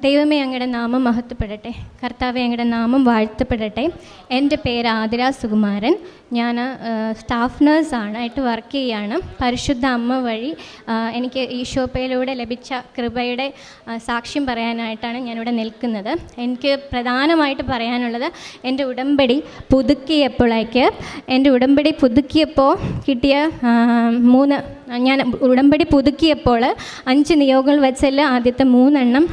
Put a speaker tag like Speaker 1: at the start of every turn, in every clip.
Speaker 1: ദൈവമേ, അങ്ങയുടെ നാമം മഹത്വപ്പെടട്ടെ. കർത്താവെ, അങ്ങയുടെ നാമം വാഴ്ത്തപ്പെടട്ടെ. എൻ്റെ പേര് ആതിര സുകുമാരൻ. ഞാൻ സ്റ്റാഫ് നേഴ്സായിട്ട് വർക്ക് ചെയ്യുകയാണ്. പരിശുദ്ധ അമ്മ വഴി എനിക്ക് ഈശോപ്പയിലൂടെ ലഭിച്ച കൃപയുടെ സാക്ഷ്യം പറയാനായിട്ടാണ് ഞാനിവിടെ നിൽക്കുന്നത്. എനിക്ക് പ്രധാനമായിട്ട് പറയാനുള്ളത്, എൻ്റെ ഉടമ്പടി പുതുക്കിയപ്പോൾ കിട്ടിയ ഞാൻ ഉടമ്പടി പുതുക്കിയപ്പോൾ 5 നിയോഗങ്ങൾ വെച്ചല്ല ആദ്യത്തെ 3 എണ്ണം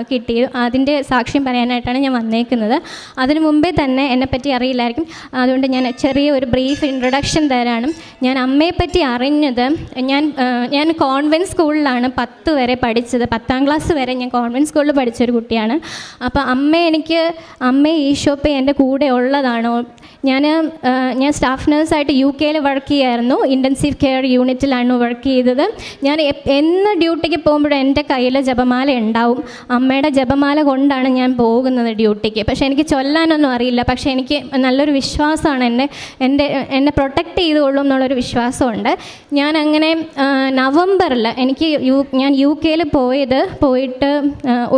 Speaker 1: കിട്ടി. അതിൻ്റെ സാക്ഷ്യം പറയാനായിട്ടാണ് ഞാൻ വന്നേക്കുന്നത്. അതിനു മുമ്പേ തന്നെ എന്നെപ്പറ്റി അറിയില്ലായിരിക്കും, അതുകൊണ്ട് ഞാൻ ചെറിയ ഒരു ബ്രീഫ് ഇൻട്രൊഡക്ഷൻ തരാണ്. ഞാൻ അമ്മയെപ്പറ്റി അറിഞ്ഞത്, ഞാൻ കോൺവെൻറ്റ് സ്കൂളിലാണ് 10 വരെ പഠിച്ചത്. 10ാം ക്ലാസ് വരെ ഞാൻ കോൺവെൻറ്റ് സ്കൂളിൽ പഠിച്ചൊരു കുട്ടിയാണ്. അപ്പോൾ അമ്മ ഈശോപ്പ എൻ്റെ കൂടെ ഉള്ളതാണ്. ഞാൻ സ്റ്റാഫ് നേഴ്സായിട്ട് UK വർക്ക് ചെയ്യായിരുന്നു. ഇൻറ്റൻസീവ് കെയർ യൂണിറ്റിലാണ് വർക്ക് ചെയ്തത്. ഞാൻ എന്ന് ഡ്യൂട്ടിക്ക് പോകുമ്പോഴും എൻ്റെ കയ്യിൽ ജപമാല ഉണ്ടാവും. അമ്മയുടെ ജപമാല കൊണ്ടാണ് ഞാൻ പോകുന്നത് ഡ്യൂട്ടിക്ക്. പക്ഷേ എനിക്ക് ചൊല്ലാനൊന്നും അറിയില്ല. പക്ഷേ എനിക്ക് നല്ലൊരു വിശ്വാസമാണ്, എന്നെ പ്രൊട്ടക്റ്റ് ചെയ്തുകൊള്ളും എന്നുള്ളൊരു വിശ്വാസമുണ്ട്. ഞാൻ അങ്ങനെ നവംബറിൽ ഞാൻ UK പോയിട്ട്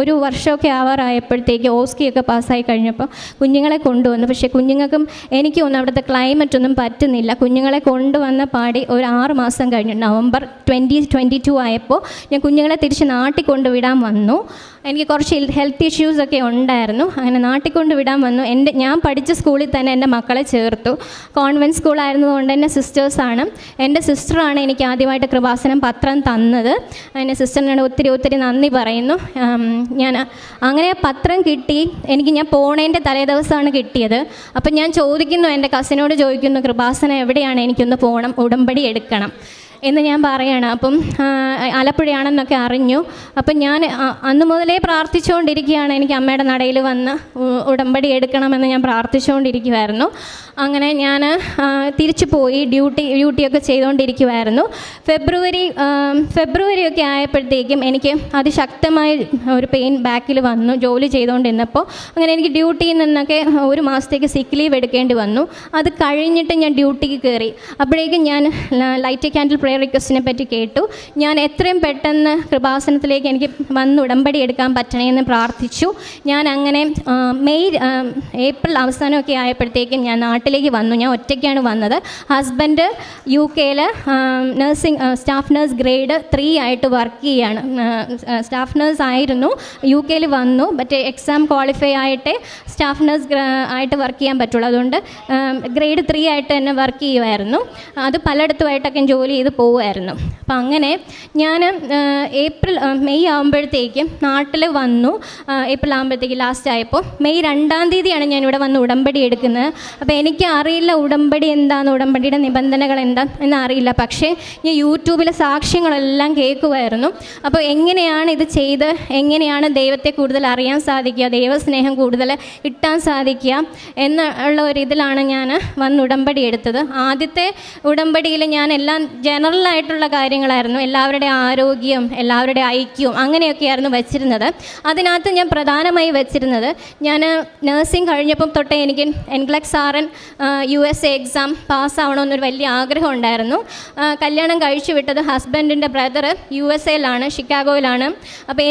Speaker 1: ഒരു വർഷമൊക്കെ ആവാറായപ്പോഴത്തേക്ക് ഓസ്കിയൊക്കെ പാസ്സായി കഴിഞ്ഞപ്പോൾ കുഞ്ഞുങ്ങളെ കൊണ്ടുവന്നു. പക്ഷേ കുഞ്ഞുങ്ങൾക്കും എനിക്കൊന്നും അവിടുത്തെ ക്ലൈമറ്റൊന്നും പറ്റുന്നില്ല. കുഞ്ഞുങ്ങളെ കൊണ്ടുവന്ന പാടി ഒരു 6 മാസം കഴിഞ്ഞു. നവംബർ 2022 ആയപ്പോൾ ഞാൻ കുഞ്ഞുങ്ങളെ തിരിച്ച് നാട്ടിൽ കൊണ്ടുവിടാൻ വന്നു. എനിക്ക് കുറച്ച് ഹെൽത്ത് ഇഷ്യൂസൊക്കെ ഉണ്ടായിരുന്നു. അങ്ങനെ നാട്ടിൽ കൊണ്ടുവിടാൻ വന്നു. ഞാൻ പഠിച്ച സ്കൂളിൽ തന്നെ എൻ്റെ മക്കളെ ചേർത്തു. കോൺവെൻറ്റ് സ്കൂളായിരുന്നതുകൊണ്ട് തന്നെ സിസ്റ്റേഴ്സാണ്. എൻ്റെ സിസ്റ്ററാണ് എനിക്ക് ആദ്യമായിട്ട് കൃപാസനം പത്രം തന്നത്. എൻ്റെ സിസ്റ്ററിനോട് ഒത്തിരി നന്ദി പറയുന്നു. ഞാൻ അങ്ങനെ പത്രം കിട്ടി. ഞാൻ പോണേൻ്റെ തലേ ദിവസമാണ് കിട്ടിയത്. അപ്പം ഞാൻ എൻ്റെ കസിനോട് ചോദിക്കുന്നു, കൃപാസനം എവിടെയാണ്, എനിക്കൊന്ന് പോകണം, ഉടമ്പടി എടുക്കണം എന്ന് ഞാൻ പറയണം. അപ്പം ആലപ്പുഴയാണെന്നൊക്കെ അറിഞ്ഞു. അപ്പം ഞാൻ അന്ന് മുതലേ പ്രാർത്ഥിച്ചുകൊണ്ടിരിക്കുകയാണ്, എനിക്ക് അമ്മയുടെ നടയിൽ വന്ന് ഉടമ്പടി എടുക്കണമെന്ന് ഞാൻ പ്രാർത്ഥിച്ചുകൊണ്ടിരിക്കുമായിരുന്നു. അങ്ങനെ ഞാൻ തിരിച്ചു പോയി ഡ്യൂട്ടിയൊക്കെ ചെയ്തുകൊണ്ടിരിക്കുമായിരുന്നു. ഫെബ്രുവരി ഒക്കെ ആയപ്പോഴത്തേക്കും എനിക്ക് അതിശക്തമായ ഒരു പെയിൻ ബാക്കിൽ വന്നു. ജോലി ചെയ്തുകൊണ്ടിരുന്നപ്പോൾ അങ്ങനെ എനിക്ക് ഡ്യൂട്ടിയിൽ നിന്നൊക്കെ 1 മാസത്തേക്ക് സിക്ക് ലീവ് എടുക്കേണ്ടി വന്നു. അത് കഴിഞ്ഞിട്ട് ഞാൻ ഡ്യൂട്ടിക്ക് കയറി. അപ്പോഴേക്കും ഞാൻ ലൈറ്റ് ക്യാൻഡിൽ പ്രേയർ റിക്വസ്റ്റിനെ പറ്റി കേട്ടു. ഞാൻ എത്രയും പെട്ടെന്ന് കൃപാസനത്തിലേക്ക് എനിക്ക് വന്ന് ഉടമ്പടി എടുക്കാൻ പറ്റണമെന്ന് പ്രാർത്ഥിച്ചു. ഞാൻ അങ്ങനെ ഏപ്രിൽ അവസാനമൊക്കെ ആയപ്പോഴത്തേക്കും ഞാൻ നാട്ടിലേക്ക് വന്നു. ഞാൻ ഒറ്റയ്ക്കാണ് വന്നത്. Husband UK nursing staff nurse grade 3 ആയിട്ട് വർക്ക് ചെയ്യുകയാണ്. സ്റ്റാഫ് നേഴ്സ് ആയിരുന്നു. UK വന്നു. മറ്റേ എക്സാം ക്വാളിഫൈ ആയിട്ടേ സ്റ്റാഫ് നേഴ്സ് ആയിട്ട് വർക്ക് ചെയ്യാൻ പറ്റുള്ളൂ. അതുകൊണ്ട് ഗ്രേഡ് 3 ആയിട്ട് തന്നെ വർക്ക് ചെയ്യുമായിരുന്നു. അത് പലയിടത്തുമായിട്ടൊക്കെ ജോലി ചെയ്ത് പോവുമായിരുന്നു. അപ്പം അങ്ങനെ ഞാൻ മെയ് ആകുമ്പോഴത്തേക്കും നാട്ടിൽ വന്നു. ഏപ്രിൽ ആകുമ്പോഴത്തേക്ക് ലാസ്റ്റ് ആയപ്പോൾ മെയ് 2-ാം തീയതിയാണ് ഞാനിവിടെ വന്ന് ഉടമ്പടി എടുക്കുന്നത്. അപ്പോൾ എനിക്ക് അറിയില്ല ഉടമ്പടി എന്താണെന്ന്, ഉടമ്പടിയുടെ നിബന്ധനകൾ എന്താണെന്ന് അറിയില്ല. പക്ഷേ ഞാൻ യൂട്യൂബിലെ സാക്ഷ്യങ്ങളെല്ലാം കേൾക്കുമായിരുന്നു. അപ്പോൾ എങ്ങനെയാണ് ഇത് ചെയ്ത്, എങ്ങനെയാണ് ദൈവത്തെ കൂടുതൽ അറിയാൻ സാധിക്കുക, ദൈവസ്നേഹം കൂടുതൽ കിട്ടാൻ സാധിക്കുക എന്നുള്ള ഒരു ഇതിലാണ് ഞാൻ വന്ന് ഉടമ്പടി എടുത്തത്. ആദ്യത്തെ ഉടമ്പടിയിൽ ഞാൻ എല്ലാം ജനറലായിട്ടുള്ള കാര്യങ്ങളായിരുന്നു. എല്ലാവരുടെ ആരോഗ്യം, എല്ലാവരുടെ ഐക്യവും അങ്ങനെയൊക്കെയായിരുന്നു വെച്ചിരുന്നത്. അതിനകത്ത് ഞാൻ പ്രധാനമായി വെച്ചിരുന്നത്, ഞാൻ നഴ്സിംഗ് കഴിഞ്ഞപ്പം തൊട്ടേ എനിക്ക് NCLEX-RN USA എക്സാം പാസ്സാവണമെന്നൊരു വലിയ ആഗ്രഹം ഉണ്ടായിരുന്നു. കല്യാണം കഴിച്ചു വിട്ടത് ഹസ്ബൻഡിൻ്റെ ബ്രദർ USA ഷിക്കാഗോയിലാണ്. അപ്പോൾ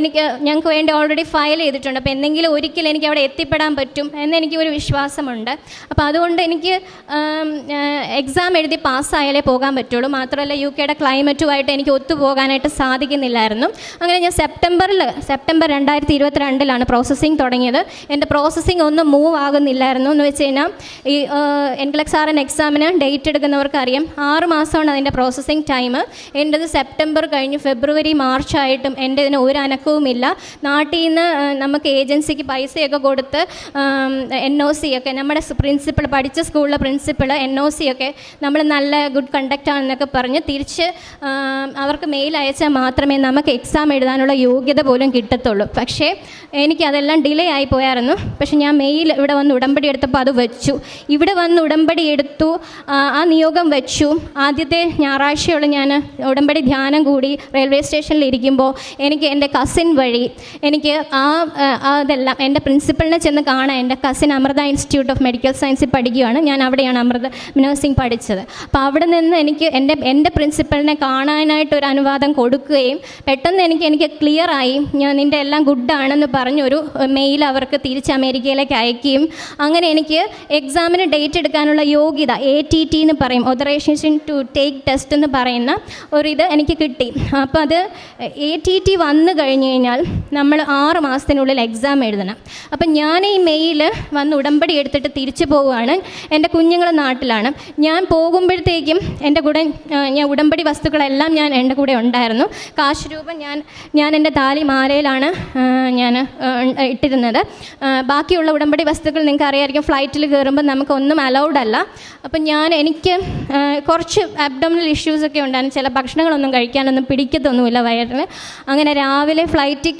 Speaker 1: ഞങ്ങൾക്ക് വേണ്ടി ഓൾറെഡി ഫയൽ ചെയ്തിട്ടുണ്ട്. അപ്പോൾ എന്തെങ്കിലും ഒരിക്കലും എനിക്ക് അവിടെ എത്തിപ്പെടാൻ പറ്റും എന്നെനിക്ക് ഒരു വിശ്വാസമുണ്ട്. അപ്പോൾ അതുകൊണ്ട് എനിക്ക് എക്സാം എഴുതി പാസ്സായാലേ പോകാൻ പറ്റുള്ളൂ. മാത്രമല്ല UK ക്ലൈമറ്റുമായിട്ട് എനിക്ക് ഒത്തുപോകാനായിട്ട് സാധിക്കുന്നില്ലായിരുന്നു. അങ്ങനെ ഞാൻ സെപ്റ്റംബർ 2022 പ്രോസസ്സിങ് തുടങ്ങിയത്. എൻ്റെ പ്രോസസ്സിങ് ഒന്നും മൂവ് ആകുന്നില്ലായിരുന്നു. എന്ന് വെച്ച് കഴിഞ്ഞാൽ ഈ NCLEX-RN എക്സാമിന് ഡേറ്റ് എടുക്കുന്നവർക്ക് അറിയാം, 6 മാസമാണ് അതിൻ്റെ പ്രോസസ്സിങ് ടൈം. എൻ്റെത് സെപ്റ്റംബർ കഴിഞ്ഞ് ഫെബ്രുവരി മാർച്ച് ആയിട്ടും എൻ്റെ ഇതിന് ഒരു അനക്കവുമില്ല. നാട്ടിൽ നിന്ന് നമുക്ക് ഏജൻസിക്ക് പൈസയൊക്കെ കൊടുത്ത് NOC ഒക്കെ, നമ്മുടെ പ്രിൻസിപ്പൾ, പഠിച്ച സ്കൂളിലെ പ്രിൻസിപ്പൾ NOC ഒക്കെ നമ്മൾ നല്ല ഗുഡ് കണ്ടക്റ്റ് ആണെന്നൊക്കെ പറഞ്ഞ് തിരിച്ച് അവർക്ക് മെയിൽ അയച്ചാൽ മാത്രമേ നമുക്ക് എക്സാം എഴുതാനുള്ള യോഗ്യത പോലും കിട്ടത്തുള്ളൂ. പക്ഷേ എനിക്കതെല്ലാം ഡിലേ ആയി പോയായിരുന്നു. പക്ഷേ ഞാൻ മെയിൽ ഇവിടെ വന്ന് ഉടമ്പടി എടുത്തപ്പോൾ അത് വെച്ചു. ഇവിടെ വന്ന് ഉടമ്പടി എടുത്തു, ആ നിയോഗം വെച്ചു. ആദ്യത്തെ ഞായറാഴ്ചയോളം ഞാൻ ഉടമ്പടി ധ്യാനം കൂടി. റെയിൽവേ സ്റ്റേഷനിൽ ഇരിക്കുമ്പോൾ എനിക്ക് എൻ്റെ കസിൻ വഴി എനിക്ക് അതെല്ലാം എൻ്റെ പ്രിൻസിപ്പളിനെ ചെന്ന് കാണാൻ. എൻ്റെ cousin Amrita institute of medical സയൻസിൽ പഠിക്കുകയാണ്. ഞാൻ അവിടെയാണ് നഴ്സിംഗ് പഠിച്ചത്. അപ്പോൾ അവിടെ നിന്ന് എനിക്ക് എൻ്റെ പ്രിൻസിപ്പളിനെ കാണാനായിട്ടൊരു അനുവാദം കൊടുക്കുകയും പെട്ടെന്ന് എനിക്ക് ക്ലിയറായി. ഞാൻ നിൻ്റെ എല്ലാം ഗുഡാണെന്ന് പറഞ്ഞൊരു മെയിൽ അവർക്ക് തിരിച്ച് അമേരിക്കയിലേക്ക് അയക്കുകയും അങ്ങനെ എനിക്ക് എക്സാമിന് ഡേറ്റ് എടുക്കാനുള്ള യോഗ്യത ATT എന്ന് പറയും, ഓതറൈസേഷൻ ടു ടേക്ക് ടെസ്റ്റ് എന്ന് പറയുന്ന ഒരിത് എനിക്ക് കിട്ടി. അപ്പോൾ അത് ATT വന്നു കഴിഞ്ഞ് കഴിഞ്ഞാൽ നമ്മൾ 6 മാസത്തിനുള്ളിൽ എക്സാം എഴുതണം. അപ്പം ഞാൻ ഈ മെയിൽ വന്ന് ഉടമ്പടി എടുത്തിട്ട് തിരിച്ചു പോവുകയാണ്. എൻ്റെ കുഞ്ഞുങ്ങൾ നാട്ടിലാണ്. ഞാൻ പോകുമ്പോഴത്തേക്കും എൻ്റെ കൂടെ ഞാൻ ഉടമ്പടി വസ്തുക്കളെല്ലാം എൻ്റെ കൂടെ ഉണ്ടായിരുന്നു. കാശ് രൂപ ഞാൻ എൻ്റെ താലിമാലയിലാണ് ഞാൻ ഇട്ടിരുന്നത്. ബാക്കിയുള്ള ഉടമ്പടി വസ്തുക്കൾ നിങ്ങൾക്ക് അറിയാമായിരിക്കും, ഫ്ലൈറ്റിൽ കയറുമ്പോൾ നമുക്കൊന്നും അലൗഡ് അല്ല. അപ്പം എനിക്ക് കുറച്ച് അബ്ഡോമിനൽ ഇഷ്യൂസൊക്കെ ഉണ്ടായിരുന്നു. ചില ഭക്ഷണങ്ങളൊന്നും കഴിക്കാനൊന്നും പിടിക്കത്തൊന്നുമില്ല വയറിൽ. അങ്ങനെ രാവിലെ ഫ്ലൈറ്റിൽ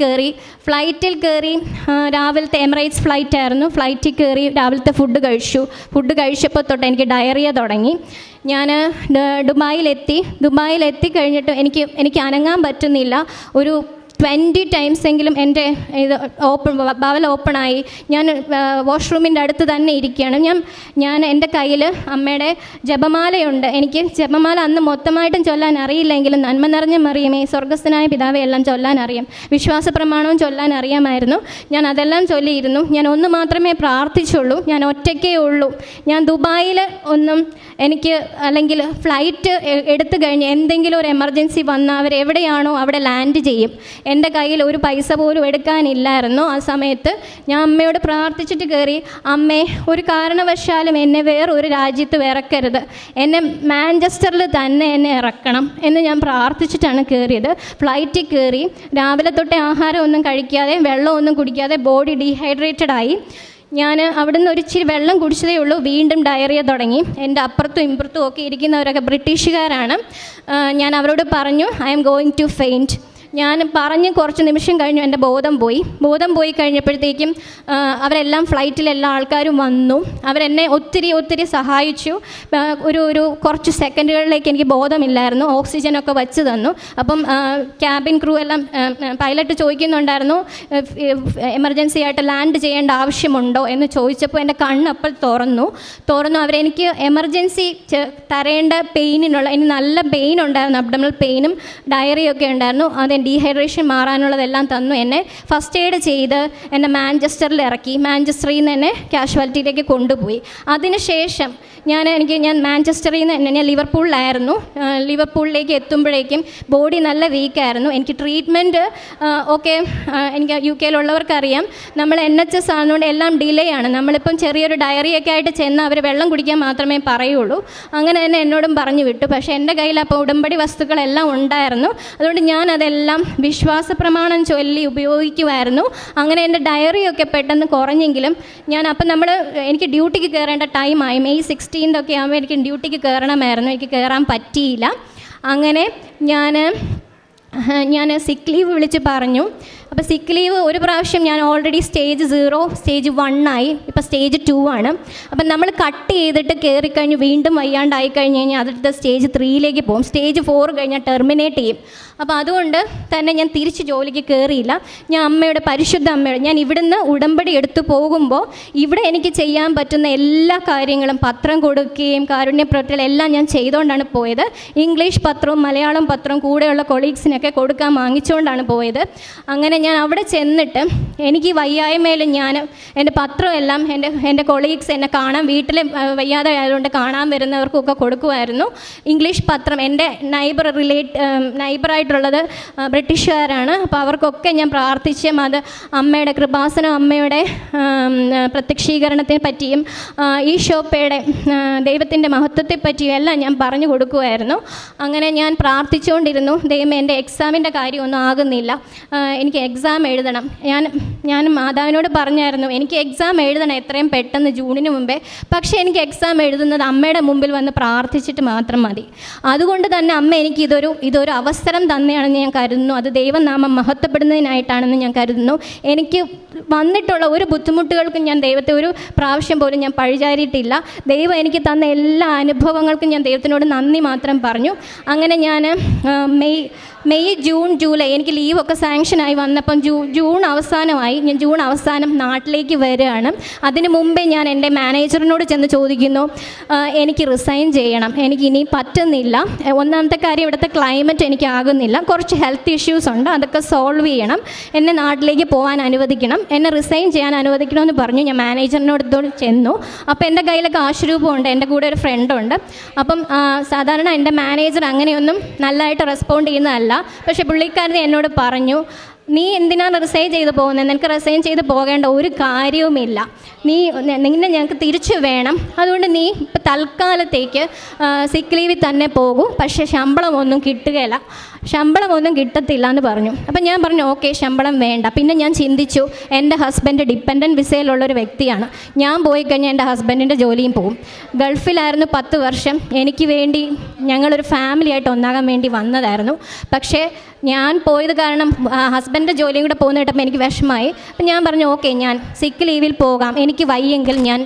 Speaker 1: കയറി രാവിലത്തെ എമിറേറ്റ്സ് ഫ്ലൈറ്റ് ആയിരുന്നു. ഫ്ലൈറ്റിൽ കയറി രാവിലത്തെ ഫുഡ് കഴിച്ചപ്പോൾ തൊട്ട് എനിക്ക് ഡയറിയ തുടങ്ങി. ഞാൻ ദുബായിലെത്തി കഴിഞ്ഞിട്ട് എനിക്ക് അനങ്ങാൻ പറ്റുന്നില്ല. ഒരു 20 ടൈംസ് എങ്കിലും എൻ്റെ ഇത് ബവൽ ഓപ്പണായി. ഞാൻ വാഷ്റൂമിൻ്റെ അടുത്ത് തന്നെ ഇരിക്കുകയാണ്. ഞാൻ എൻ്റെ കയ്യിൽ അമ്മയുടെ ജപമാലയുണ്ട്. എനിക്ക് ജപമാല അന്ന് മൊത്തമായിട്ടും ചൊല്ലാൻ അറിയില്ലെങ്കിലും നന്മ നിറഞ്ഞ മറിയമേ സ്വർഗ്ഗസ്ഥനായ പിതാവേ എല്ലാം ചൊല്ലാൻ അറിയാം. വിശ്വാസ പ്രമാണവും ചൊല്ലാൻ അറിയാമായിരുന്നു. ഞാൻ അതെല്ലാം ചൊല്ലിയിരുന്നു. ഞാൻ ഒന്ന് മാത്രമേ പ്രാർത്ഥിച്ചുള്ളൂ. ഞാൻ ഒറ്റയ്ക്കേ ഉള്ളൂ. ഞാൻ ദുബായിൽ അല്ലെങ്കിൽ ഫ്ലൈറ്റ് എടുത്തു കഴിഞ്ഞ് എന്തെങ്കിലും ഒരു എമർജൻസി വന്നാൽ അവരെവിടെയാണോ അവിടെ ലാൻഡ് ചെയ്യും. എൻ്റെ കയ്യിൽ ഒരു പൈസ പോലും എടുക്കാനില്ലായിരുന്നു ആ സമയത്ത്. ഞാൻ അമ്മയോട് പ്രാർത്ഥിച്ചിട്ട് കയറി, അമ്മേ ഒരു കാരണവശാലും എന്നെ വേറൊരു രാജ്യത്ത് ഇറക്കരുത്, എന്നെ മാഞ്ചസ്റ്ററിൽ തന്നെ എന്നെ ഇറക്കണം എന്ന് ഞാൻ പ്രാർത്ഥിച്ചിട്ടാണ് കയറിയത്. ഫ്ലൈറ്റിൽ കയറി രാവിലെ തൊട്ടേ ആഹാരമൊന്നും കഴിക്കാതെ വെള്ളമൊന്നും കുടിക്കാതെ ബോഡി ഡീഹൈഡ്രേറ്റഡായി. ഞാൻ അവിടുന്ന് ഒരിച്ചിരി വെള്ളം കുടിച്ചതേ ഉള്ളൂ, വീണ്ടും ഡയറിയ തുടങ്ങി. എൻ്റെ അപ്പുറത്തും ഇപ്പുറത്തും ഒക്കെ ഇരിക്കുന്നവരൊക്കെ ബ്രിട്ടീഷുകാരാണ്. ഞാൻ അവരോട് പറഞ്ഞു, I am going to faint. ഞാൻ പറഞ്ഞ് കുറച്ച് നിമിഷം കഴിഞ്ഞു എൻ്റെ ബോധം പോയി കഴിഞ്ഞപ്പോഴത്തേക്കും അവരെല്ലാം ഫ്ലൈറ്റിലെല്ലാ ആൾക്കാരും വന്നു. അവരെന്നെ ഒത്തിരി സഹായിച്ചു. ഒരു കുറച്ച് സെക്കൻഡുകളിലേക്ക് എനിക്ക് ബോധമില്ലായിരുന്നു. ഓക്സിജനൊക്കെ വച്ച് തന്നു. അപ്പം ക്യാബിൻ ക്രൂ എല്ലാം പൈലറ്റ് ചോദിക്കുന്നുണ്ടായിരുന്നു, എമർജൻസി ആയിട്ട് ലാൻഡ് ചെയ്യേണ്ട ആവശ്യമുണ്ടോ എന്ന് ചോദിച്ചപ്പോൾ എൻ്റെ കണ്ണപ്പോൾ തുറന്നു. അവരെനിക്ക് എമർജൻസി തരേണ്ട പെയിനിനുള്ള, എനിക്ക് നല്ല പെയിൻ ഉണ്ടായിരുന്നു, അബ്ഡോമിനൽ പെയിനും ഡയറിയൊക്കെ ഉണ്ടായിരുന്നു. ഡീഹൈഡ്രേഷൻ മാറാനുള്ളതെല്ലാം തന്നു. എന്നെ ഫസ്റ്റ് എയ്ഡ് ചെയ്ത് എന്നെ മാഞ്ചസ്റ്ററിൽ ഇറക്കി. മാഞ്ചസ്റ്ററിൽ നിന്ന് എന്നെ കാഷ്വാലിറ്റിയിലേക്ക് കൊണ്ടുപോയി. അതിനുശേഷം ഞാൻ മാഞ്ചസ്റ്ററിൽ നിന്ന് ഞാൻ ലിവർപൂളിലായിരുന്നു. ലിവർപൂളിലേക്ക് എത്തുമ്പോഴേക്കും ബോഡി നല്ല വീക്കായിരുന്നു. എനിക്ക് ട്രീറ്റ്മെൻറ്റ് ഒക്കെ എനിക്ക് UK-യിലുള്ളവർക്കറിയാം, നമ്മൾ NHS ആയതുകൊണ്ട് എല്ലാം ഡിലേ ആണ്. നമ്മളിപ്പം ചെറിയൊരു ഡയറിയൊക്കെ ആയിട്ട് ചെന്ന് അവർ വെള്ളം കുടിക്കാൻ മാത്രമേ പറയുള്ളൂ. അങ്ങനെ തന്നെ എന്നോടും പറഞ്ഞു വിട്ടു. പക്ഷേ എൻ്റെ കയ്യിൽ അപ്പോൾ ഉടമ്പടി വസ്തുക്കളെല്ലാം ഉണ്ടായിരുന്നു. അതുകൊണ്ട് ഞാൻ അതെല്ലാം വിശ്വാസ പ്രമാണം ചൊല്ലി ഉപയോഗിക്കുമായിരുന്നു. അങ്ങനെ എൻ്റെ ഡയറിയൊക്കെ പെട്ടെന്ന് കുറഞ്ഞെങ്കിലും എനിക്ക് ഡ്യൂട്ടിക്ക് കയറേണ്ട ടൈമായി. May 16 ഒക്കെ ആകുമ്പോൾ എനിക്ക് ഡ്യൂട്ടിക്ക് കയറണമായിരുന്നു. എനിക്ക് കയറാൻ പറ്റിയില്ല. അങ്ങനെ ഞാൻ സിക്ക് ലീവ് വിളിച്ച് പറഞ്ഞു. അപ്പോൾ സിക്ക് ലീവ് ഒരു പ്രാവശ്യം ഞാൻ ഓൾറെഡി സ്റ്റേജ് 0, സ്റ്റേജ് 1 ആയി. ഇപ്പോൾ സ്റ്റേജ് 2 ആണ്. അപ്പം നമ്മൾ കട്ട് ചെയ്തിട്ട് കയറിക്കഴിഞ്ഞ് വീണ്ടും വയ്യാണ്ടായി കഴിഞ്ഞ് കഴിഞ്ഞാൽ അടുത്ത സ്റ്റേജ് 3ലേക്ക് പോകും. സ്റ്റേജ് 4 കഴിഞ്ഞാൽ ടെർമിനേറ്റ് ചെയ്യും. അപ്പോൾ അതുകൊണ്ട് തന്നെ ഞാൻ തിരിച്ച് ജോലിക്ക് കയറിയില്ല. ഞാൻ പരിശുദ്ധ അമ്മയുടെ ഞാൻ ഇവിടുന്ന് ഉടമ്പടി എടുത്തു പോകുമ്പോൾ ഇവിടെ എനിക്ക് ചെയ്യാൻ പറ്റുന്ന എല്ലാ കാര്യങ്ങളും പത്രം കൊടുക്കുകയും കാരുണ്യപ്രവർത്തനം എല്ലാം ഞാൻ ചെയ്തുകൊണ്ടാണ് പോയത്. ഇംഗ്ലീഷ് പത്രവും മലയാളം പത്രവും കൂടെയുള്ള കൊളീഗ്സിനൊക്കെ കൊടുക്കാൻ വാങ്ങിച്ചുകൊണ്ടാണ് പോയത്. അങ്ങനെ ഞാൻ അവിടെ ചെന്നിട്ട് എനിക്ക് വയ്യായ്മയിൽ ഞാൻ എൻ്റെ പത്രമെല്ലാം എൻ്റെ കൊളീഗ്സ് എന്നെ കാണാൻ, വീട്ടിൽ വയ്യാതെ ആയതുകൊണ്ട് കാണാൻ വരുന്നവർക്കൊക്കെ കൊടുക്കുമായിരുന്നു. ഇംഗ്ലീഷ് പത്രം എൻ്റെ നൈബറായിട്ടുള്ളത് ബ്രിട്ടീഷുകാരാണ്. അപ്പോൾ അവർക്കൊക്കെ ഞാൻ പ്രാർത്ഥിച്ചും അത് അമ്മയുടെ കൃപാസനം, അമ്മയുടെ പ്രത്യക്ഷീകരണത്തെ പറ്റിയും ഈശോപ്പയുടെ ദൈവത്തിൻ്റെ മഹത്വത്തെ പറ്റിയും എല്ലാം ഞാൻ പറഞ്ഞു കൊടുക്കുമായിരുന്നു. അങ്ങനെ ഞാൻ പ്രാർത്ഥിച്ചുകൊണ്ടിരുന്നു. ദൈവമേ, എൻ്റെ എക്സാമിൻ്റെ കാര്യമൊന്നും ആകുന്നില്ല, എനിക്ക് എക്സാം എഴുതണം. ഞാൻ മാതാവിനോട് പറഞ്ഞായിരുന്നു, എനിക്ക് എക്സാം എഴുതണം എത്രയും പെട്ടെന്ന്, ജൂണിന് മുമ്പേ. പക്ഷേ എനിക്ക് എക്സാം എഴുതുന്നത് അമ്മയുടെ മുമ്പിൽ വന്ന് പ്രാർത്ഥിച്ചിട്ട് മാത്രം മതി. അതുകൊണ്ട് തന്നെ അമ്മ എനിക്ക് ഇതൊരു അവസരം തന്നെയാണെന്ന് ഞാൻ കരുതുന്നു. അത് ദൈവനാമം മഹത്വപ്പെടുന്നതിനായിട്ടാണെന്ന് ഞാൻ കരുതുന്നു. എനിക്ക് വന്നിട്ടുള്ള ഒരു ബുദ്ധിമുട്ടുകൾക്കും ഞാൻ ദൈവത്തെ ഒരു പ്രാവശ്യം പോലും ഞാൻ പഴിചാരിയിട്ടില്ല. ദൈവം എനിക്ക് തന്ന എല്ലാ അനുഭവങ്ങൾക്കും ഞാൻ ദൈവത്തിനോട് നന്ദി മാത്രം പറഞ്ഞു. അങ്ങനെ ഞാൻ മെയ്, ജൂൺ, ജൂലൈ എനിക്ക് ലീവൊക്കെ സാങ്ഷനായി വന്നപ്പം ജൂൺ അവസാനമായി. ഞാൻ ജൂൺ അവസാനം നാട്ടിലേക്ക് വരികയാണ്. അതിന് മുമ്പേ ഞാൻ എൻ്റെ മാനേജറിനോട് ചെന്ന് ചോദിക്കുന്നു, എനിക്ക് റിസൈൻ ചെയ്യണം, എനിക്കിനി പറ്റുന്നില്ല. ഒന്നാമത്തെ കാര്യം, ഇവിടുത്തെ ക്ലൈമറ്റ് എനിക്കാകുന്നില്ല, കുറച്ച് ഹെൽത്ത് ഇഷ്യൂസ് ഉണ്ട്, അതൊക്കെ സോൾവ് ചെയ്യണം, എന്നെ നാട്ടിലേക്ക് പോകാൻ അനുവദിക്കണം, എന്നെ റിസൈൻ ചെയ്യാൻ അനുവദിക്കണമെന്ന് പറഞ്ഞു. ഞാൻ മാനേജറിനോട് ചെന്നു. അപ്പോൾ എൻ്റെ കയ്യിൽ കാശ് രൂപമുണ്ട്, എൻ്റെ കൂടെ ഒരു ഫ്രണ്ടുണ്ട്. അപ്പം സാധാരണ എൻ്റെ മാനേജർ അങ്ങനെയൊന്നും നല്ലതായിട്ട് റെസ്പോണ്ട് ചെയ്യുന്നതല്ല. പക്ഷേ പുള്ളിക്കാരൻ എന്നോട് പറഞ്ഞു, നീ എന്തിനാണ് റിസൈൻ ചെയ്ത് പോകുന്നത്? നിനക്ക് റിസൈൻ ചെയ്ത് പോകേണ്ട ഒരു കാര്യവുമില്ല, നിന്നെ ഞങ്ങൾക്ക് തിരിച്ചു വേണം, അതുകൊണ്ട് നീ ഇപ്പം തൽക്കാലത്തേക്ക് സിക്ക് ലീവിൽ തന്നെ പോകൂ, പക്ഷേ ശമ്പളമൊന്നും കിട്ടത്തില്ല എന്ന് പറഞ്ഞു. അപ്പം ഞാൻ പറഞ്ഞു ഓക്കെ, ശമ്പളം വേണ്ട. പിന്നെ ഞാൻ ചിന്തിച്ചു, എൻ്റെ ഹസ്ബൻഡ് ഡിപ്പെൻഡൻറ്റ് വിസയിലുള്ളൊരു വ്യക്തിയാണ്, ഞാൻ പോയി കഴിഞ്ഞാൽ എൻ്റെ ഹസ്ബൻഡിൻ്റെ ജോലിയും പോകും. ഗൾഫിലായിരുന്നു 10 വർഷം, എനിക്ക് വേണ്ടി ഞങ്ങളൊരു ഫാമിലി ആയിട്ട് ഒന്നാകാൻ വേണ്ടി വന്നതായിരുന്നു. പക്ഷേ ഞാൻ പോയത് കാരണം ഹസ്ബൻഡിൻ്റെ ജോലിയും കൂടെ പോകുന്ന കേട്ടപ്പോൾ എനിക്ക് വിഷമമായി. അപ്പം ഞാൻ പറഞ്ഞു ഓക്കെ, ഞാൻ സിക്ക് ലീവിൽ പോകാം, എനിക്ക് വയ്യെങ്കിൽ ഞാൻ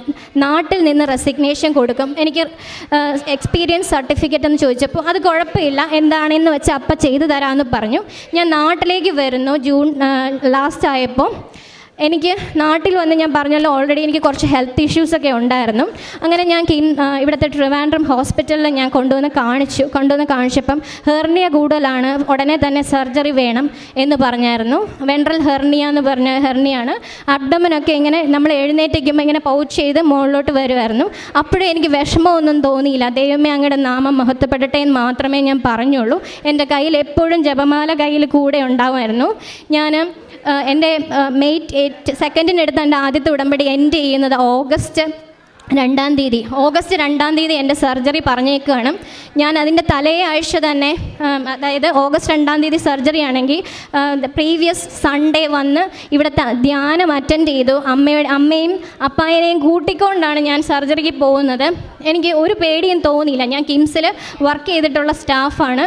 Speaker 1: നാട്ടിൽ നിന്ന് റെസിഗ്നേഷൻ കൊടുക്കും, എനിക്ക് എക്സ്പീരിയൻസ് സർട്ടിഫിക്കറ്റ് എന്ന് ചോദിച്ചപ്പോൾ അത് കുഴപ്പമില്ല, എന്താണെന്ന് വെച്ചാൽ അപ്പം ചെയ്തു തരാമെന്ന് പറഞ്ഞു. ഞാൻ നാട്ടിലേക്ക് വരുന്നു. ജൂൺ ലാസ്റ്റ് ആയപ്പോൾ എനിക്ക് നാട്ടിൽ വന്ന്, ഞാൻ പറഞ്ഞല്ലോ ഓൾറെഡി എനിക്ക് കുറച്ച് ഹെൽത്ത് ഇഷ്യൂസൊക്കെ ഉണ്ടായിരുന്നു. അങ്ങനെ ഞാൻ ഇവിടുത്തെ ട്രിവാൻഡ്രം ഹോസ്പിറ്റലിൽ ഞാൻ കൊണ്ടുവന്ന് കാണിച്ചപ്പം ഹെർണിയ കൂടുതലാണ്, ഉടനെ തന്നെ സർജറി വേണം എന്ന് പറഞ്ഞായിരുന്നു. വെൻട്രൽ ഹെർണിയ എന്ന് പറഞ്ഞ ഹെർണിയാണ്. അബ്ഡമനൊക്കെ ഇങ്ങനെ നമ്മൾ എഴുന്നേറ്റിരിക്കുമ്പോൾ ഇങ്ങനെ പൗച്ച് ചെയ്ത് മുകളിലോട്ട് വരുമായിരുന്നു. അപ്പോഴും എനിക്ക് വിഷമമൊന്നും തോന്നിയില്ല. ദൈവമേ അങ്ങയുടെ നാമം മഹത്വപ്പെടട്ടെ എന്ന് മാത്രമേ ഞാൻ പറഞ്ഞുള്ളൂ. എൻ്റെ കയ്യിൽ എപ്പോഴും ജപമാല കയ്യിൽ കൂടെ ഉണ്ടാകുമായിരുന്നു. ഞാൻ എൻ്റെ മെയ് 2 എടുത്ത എൻ്റെ ആദ്യത്തെ ഉടമ്പടി എൻഡ് ചെയ്യുന്നത് ഓഗസ്റ്റ് 2 എൻ്റെ സർജറി പറഞ്ഞേക്കുകയാണ്. ഞാൻ അതിൻ്റെ തലേ ആഴ്ച തന്നെ, അതായത് ഓഗസ്റ്റ് 2 സർജറി ആണെങ്കിൽ പ്രീവിയസ് സൺഡേ വന്ന് ഇവിടുത്തെ ധ്യാനം അറ്റൻഡ് ചെയ്തു. അമ്മയും അപ്പായനെയും കൂട്ടിക്കൊണ്ടാണ് ഞാൻ സർജറിക്ക് പോകുന്നത്. എനിക്ക് ഒരു പേടിയും തോന്നിയില്ല. ഞാൻ കിംസിൽ വർക്ക് ചെയ്തിട്ടുള്ള സ്റ്റാഫാണ്.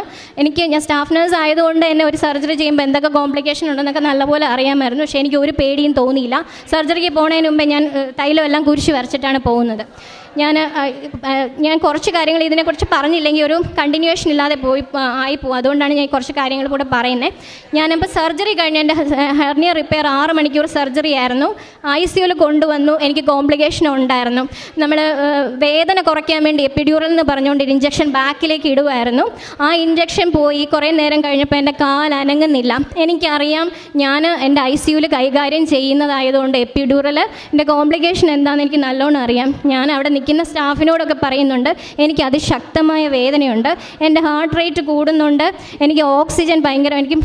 Speaker 1: ഞാൻ സ്റ്റാഫ് നേഴ്സ് ആയതുകൊണ്ട് തന്നെ ഒരു സർജറി ചെയ്യുമ്പോൾ എന്തൊക്കെ കോംപ്ലിക്കേഷൻ ഉണ്ടെന്നൊക്കെ നല്ലപോലെ അറിയാമായിരുന്നു. പക്ഷേ എനിക്ക് ഒരു പേടിയും തോന്നിയില്ല. സർജറിക്ക് പോകുന്നതിന് മുമ്പേ ഞാൻ തൈലം എല്ലാം കുരിശ് വരച്ചിട്ടാണ് പോകുന്നത്. ഞാൻ കുറച്ച് കാര്യങ്ങൾ ഇതിനെക്കുറിച്ച് പറഞ്ഞില്ലെങ്കിൽ ഒരു കണ്ടിന്യൂവേഷൻ ഇല്ലാതെ ആയിപ്പോവും. അതുകൊണ്ടാണ് ഞാൻ കുറച്ച് കാര്യങ്ങൾ കൂടെ പറയുന്നത്. ഞാനിപ്പോൾ സർജറി കഴിഞ്ഞ് എൻ്റെ ഹെർണിയ റിപ്പയർ 6 മണിക്കൂർ സർജറി ആയിരുന്നു. ICUവിൽ കൊണ്ടുവന്നു. എനിക്ക് കോംപ്ലിക്കേഷൻ ഉണ്ടായിരുന്നു. നമ്മൾ വേദന കുറയ്ക്കാൻ വേണ്ടി എപ്പിഡ്യൂറൽ എന്ന് പറഞ്ഞുകൊണ്ട് ഇഞ്ചക്ഷൻ ബാക്കിലേക്ക് ഇടുമായിരുന്നു. ആ ഇഞ്ചക്ഷൻ പോയി കുറേ നേരം കഴിഞ്ഞപ്പോൾ എൻ്റെ കാൽ അനങ്ങുന്നില്ല. എനിക്കറിയാം, ഞാൻ എൻ്റെ ICUവിൽ കൈകാര്യം ചെയ്യുന്നതായതുകൊണ്ട് എപ്പിഡ്യൂറൽ എൻ്റെ കോംപ്ലിക്കേഷൻ എന്താണെന്ന് എനിക്ക് നല്ലോണം അറിയാം. ഞാൻ അവിടെ നിൽക്കുന്ന സ്റ്റാഫിനോടൊക്കെ പറയുന്നുണ്ട്, എനിക്ക് അതിശക്തമായ വേദനയുണ്ട്, എൻ്റെ ഹാർട്ട് റേറ്റ് കൂടുന്നുണ്ട്, എനിക്ക് ഓക്സിജൻ ഭയങ്കര, എനിക്ക്